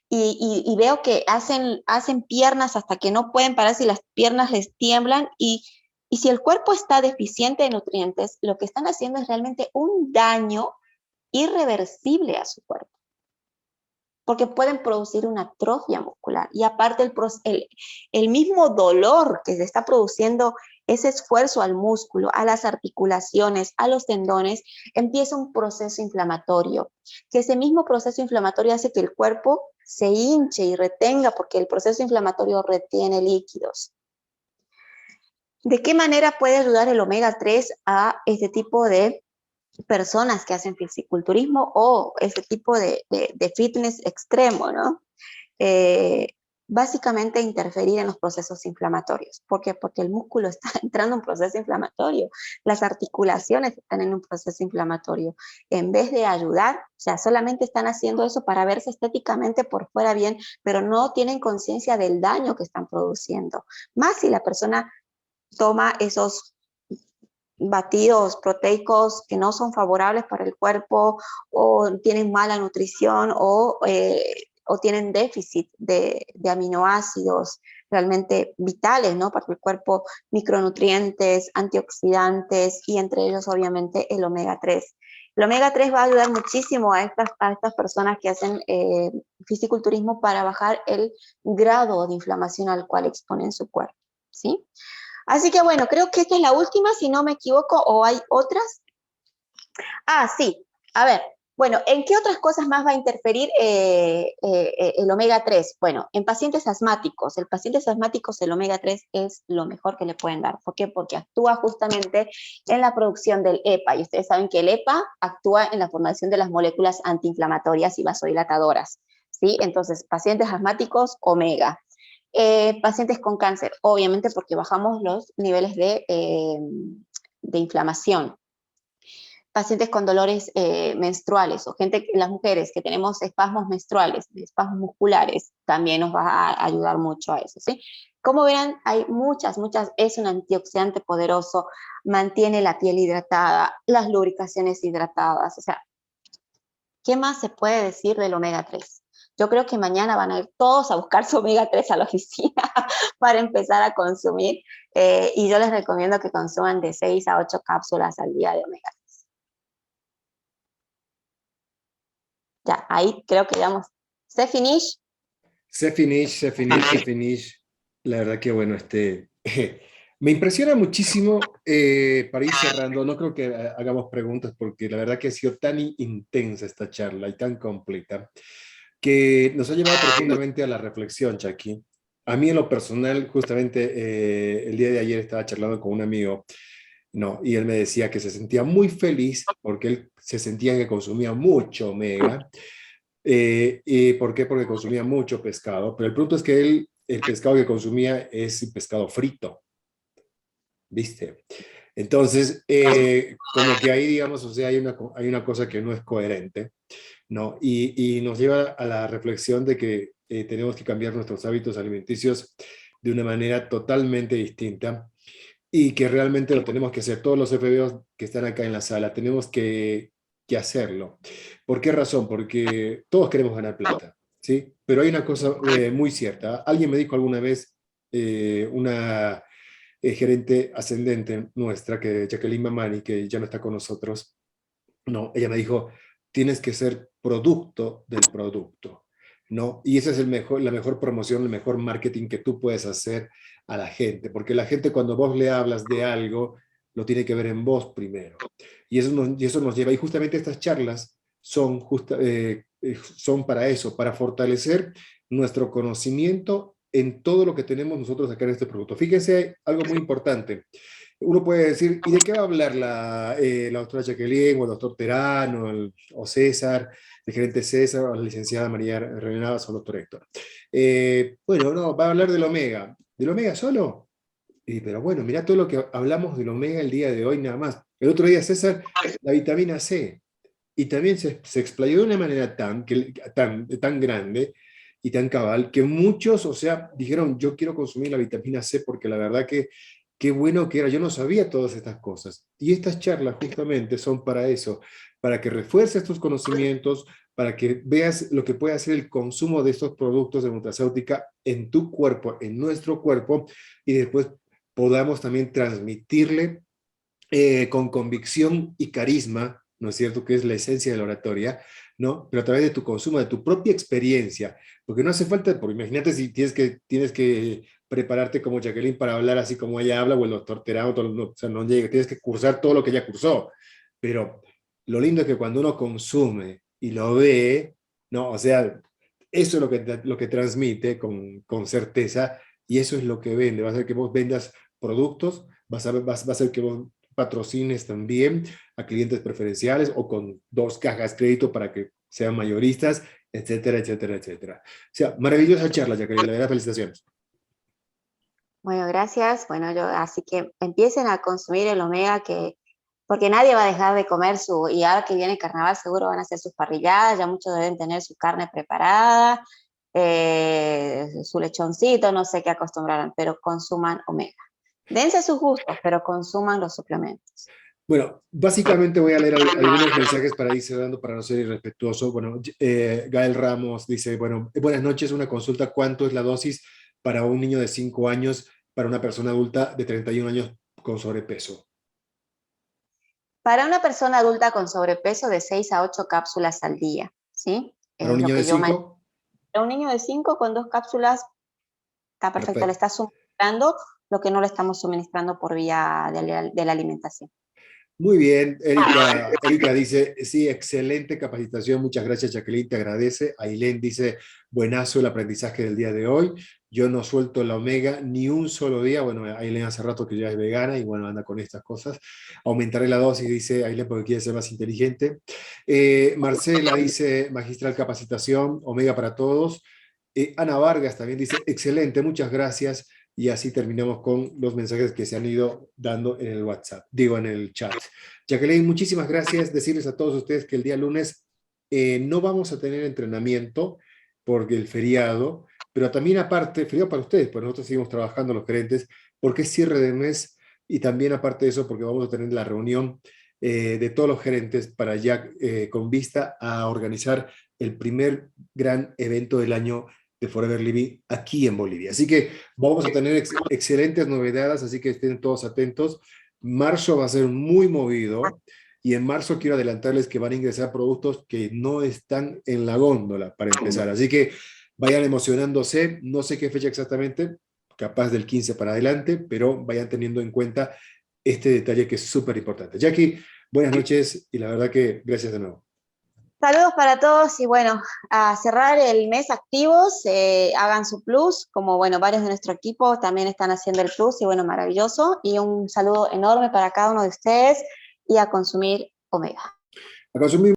Y veo que hacen piernas hasta que no pueden parar si las piernas les tiemblan y si el cuerpo está deficiente de nutrientes, lo que están haciendo es realmente un daño irreversible a su cuerpo, porque pueden producir una atrofia muscular y aparte el mismo dolor que se está produciendo, ese esfuerzo al músculo, a las articulaciones, a los tendones, empieza un proceso inflamatorio, que ese mismo proceso inflamatorio hace que el cuerpo se hinche y retenga, porque el proceso inflamatorio retiene líquidos. ¿De qué manera puede ayudar el omega 3 a este tipo de personas que hacen fisiculturismo o ese tipo de fitness extremo, ¿no? Básicamente interferir en los procesos inflamatorios. ¿Por qué? Porque el músculo está entrando en un proceso inflamatorio, las articulaciones están en un proceso inflamatorio. En vez de ayudar, o sea, solamente están haciendo eso para verse estéticamente por fuera bien, pero no tienen conciencia del daño que están produciendo. Más si la persona toma esos batidos proteicos que no son favorables para el cuerpo o tienen mala nutrición o tienen déficit de aminoácidos realmente vitales, ¿no? Para el cuerpo, micronutrientes, antioxidantes y entre ellos obviamente el omega 3. El omega 3 va a ayudar muchísimo a estas personas que hacen fisiculturismo para bajar el grado de inflamación al cual exponen su cuerpo, ¿sí? Así que bueno, creo que esta es la última, si no me equivoco, o hay otras. Ah, sí, a ver, Bueno, ¿en qué otras cosas más va a interferir el omega 3? Bueno, en pacientes asmáticos. El pacientes asmáticos, el omega 3 es lo mejor que le pueden dar. ¿Por qué? Porque actúa justamente en la producción del EPA. Y ustedes saben que el EPA actúa en la formación de las moléculas antiinflamatorias y vasodilatadoras. ¿Sí? Entonces, pacientes asmáticos, omega. Pacientes con cáncer, obviamente porque bajamos los niveles de inflamación. Pacientes con dolores menstruales o las mujeres que tenemos espasmos menstruales, espasmos musculares, también nos va a ayudar mucho a eso, ¿sí? Como verán, hay muchas, es un antioxidante poderoso, mantiene la piel hidratada, las lubricaciones hidratadas, o sea, ¿qué más se puede decir del omega 3? Yo creo que mañana van a ir todos a buscar su omega 3 a la oficina para empezar a consumir, y yo les recomiendo que consuman de 6 a 8 cápsulas al día de omega 3. Ya, ahí creo que digamos, ¿se finish? Se finish. La verdad que bueno, me impresiona muchísimo para ir cerrando. No creo que hagamos preguntas porque la verdad que ha sido tan intensa esta charla y tan completa que nos ha llevado profundamente a la reflexión, Chucky. A mí en lo personal, justamente el día de ayer estaba charlando con un amigo, no, y él me decía que se sentía muy feliz porque él se sentía que consumía mucho omega. ¿Y por qué? Porque consumía mucho pescado, pero el punto es que él, el pescado que consumía es pescado frito, ¿viste? Entonces, como que ahí, digamos, o sea, hay una cosa que no es coherente, ¿no? Y nos lleva a la reflexión de que tenemos que cambiar nuestros hábitos alimenticios de una manera totalmente distinta y que realmente lo tenemos que hacer. Todos los FBOs que están acá en la sala, tenemos que hacerlo. ¿Por qué razón? Porque todos queremos ganar plata, ¿sí? Pero hay una cosa muy cierta. Alguien me dijo alguna vez, una gerente ascendente nuestra, que Jacqueline Mamani, que ya no está con nosotros, no, ella me dijo, tienes que ser producto del producto, ¿no? Y esa es la mejor promoción, el mejor marketing que tú puedes hacer a la gente, porque la gente cuando vos le hablas de algo, lo tiene que ver en vos primero. Y eso nos lleva, y justamente estas charlas son para eso, para fortalecer nuestro conocimiento en todo lo que tenemos nosotros acá en este producto. Fíjense, algo muy importante. Uno puede decir, ¿y de qué va a hablar la doctora Jacqueline, o el doctor Terán, o César, el gerente César, o la licenciada María Renata, o el doctor Héctor? Bueno, no, va a hablar del omega. ¿Del omega solo? Pero bueno, mira todo lo que hablamos del omega el día de hoy nada más. El otro día, César, la vitamina C. Y también se explayó de una manera tan grande y tan cabal que muchos, o sea, dijeron, yo quiero consumir la vitamina C porque la verdad que qué bueno que era, yo no sabía todas estas cosas. Y estas charlas justamente son para eso, para que refuerces tus conocimientos, para que veas lo que puede hacer el consumo de estos productos de nutracéutica en tu cuerpo, en nuestro cuerpo, y después podamos también transmitirle con convicción y carisma, ¿no es cierto?, que es la esencia de la oratoria, ¿no? Pero a través de tu consumo, de tu propia experiencia, porque no hace falta, porque imagínate si tienes que prepararte como Jacqueline para hablar así como ella habla, o el doctor Terán, o sea, no llega, tienes que cursar todo lo que ella cursó, pero lo lindo es que cuando uno consume y lo ve, ¿no? O sea, eso es lo que transmite con certeza, y eso es lo que vende, va a hacer que vos vendas productos, va a hacer que vos patrocines también a clientes preferenciales o con 2 cajas crédito para que sean mayoristas, etcétera, etcétera, etcétera. O sea, maravillosa charla, Jacqueline, la verdad, felicitaciones. Bueno, gracias. Bueno, así que empiecen a consumir el omega porque nadie va a dejar de comer y ahora que viene el carnaval seguro van a hacer sus parrilladas, ya muchos deben tener su carne preparada, su lechoncito, no sé qué acostumbrarán, pero consuman omega. Dense sus gustos, pero consuman los suplementos. Bueno, básicamente voy a leer algunos mensajes para ir cerrando, para no ser irrespetuoso. Bueno, Gael Ramos dice, bueno, buenas noches, una consulta, ¿cuánto es la dosis para un niño de 5 años, para una persona adulta de 31 años con sobrepeso? Para una persona adulta con sobrepeso, de 6 a 8 cápsulas al día, ¿sí? ¿Para un Es lo niño de que yo manejo. 5? Para un niño de 5 con 2 cápsulas está perfecto, le Perfecto. está suministrando lo que no le estamos suministrando por vía de la alimentación. Muy bien, Erika dice, sí, excelente capacitación, muchas gracias Jacqueline, te agradece. Ailén dice, buenazo el aprendizaje del día de hoy, yo no suelto la omega ni un solo día, bueno, Ailén hace rato que ya es vegana y bueno, anda con estas cosas. Aumentaré la dosis, dice Ailén, porque quiere ser más inteligente. Marcela dice, magistral capacitación, omega para todos. Ana Vargas también dice, excelente, muchas gracias. Y así terminamos con los mensajes que se han ido dando en el WhatsApp, digo, en el chat. Jacqueline, muchísimas gracias. Decirles a todos ustedes que el día lunes no vamos a tener entrenamiento porque el feriado, pero también aparte, feriado para ustedes, pues nosotros seguimos trabajando los gerentes, porque es cierre de mes y también aparte de eso, porque vamos a tener la reunión de todos los gerentes para ya con vista a organizar el primer gran evento del año de Forever Living aquí en Bolivia. Así que vamos a tener excelentes novedades, así que estén todos atentos. Marzo va a ser muy movido y en marzo quiero adelantarles que van a ingresar productos que no están en la góndola para empezar. Así que vayan emocionándose, no sé qué fecha exactamente, capaz del 15 para adelante, pero vayan teniendo en cuenta este detalle que es súper importante. Jackie, buenas noches y la verdad que gracias de nuevo. Saludos para todos y bueno, a cerrar el mes activos, hagan su plus, como bueno, varios de nuestro equipo también están haciendo el plus y bueno, maravilloso. Y un saludo enorme para cada uno de ustedes y a consumir omega. A consumir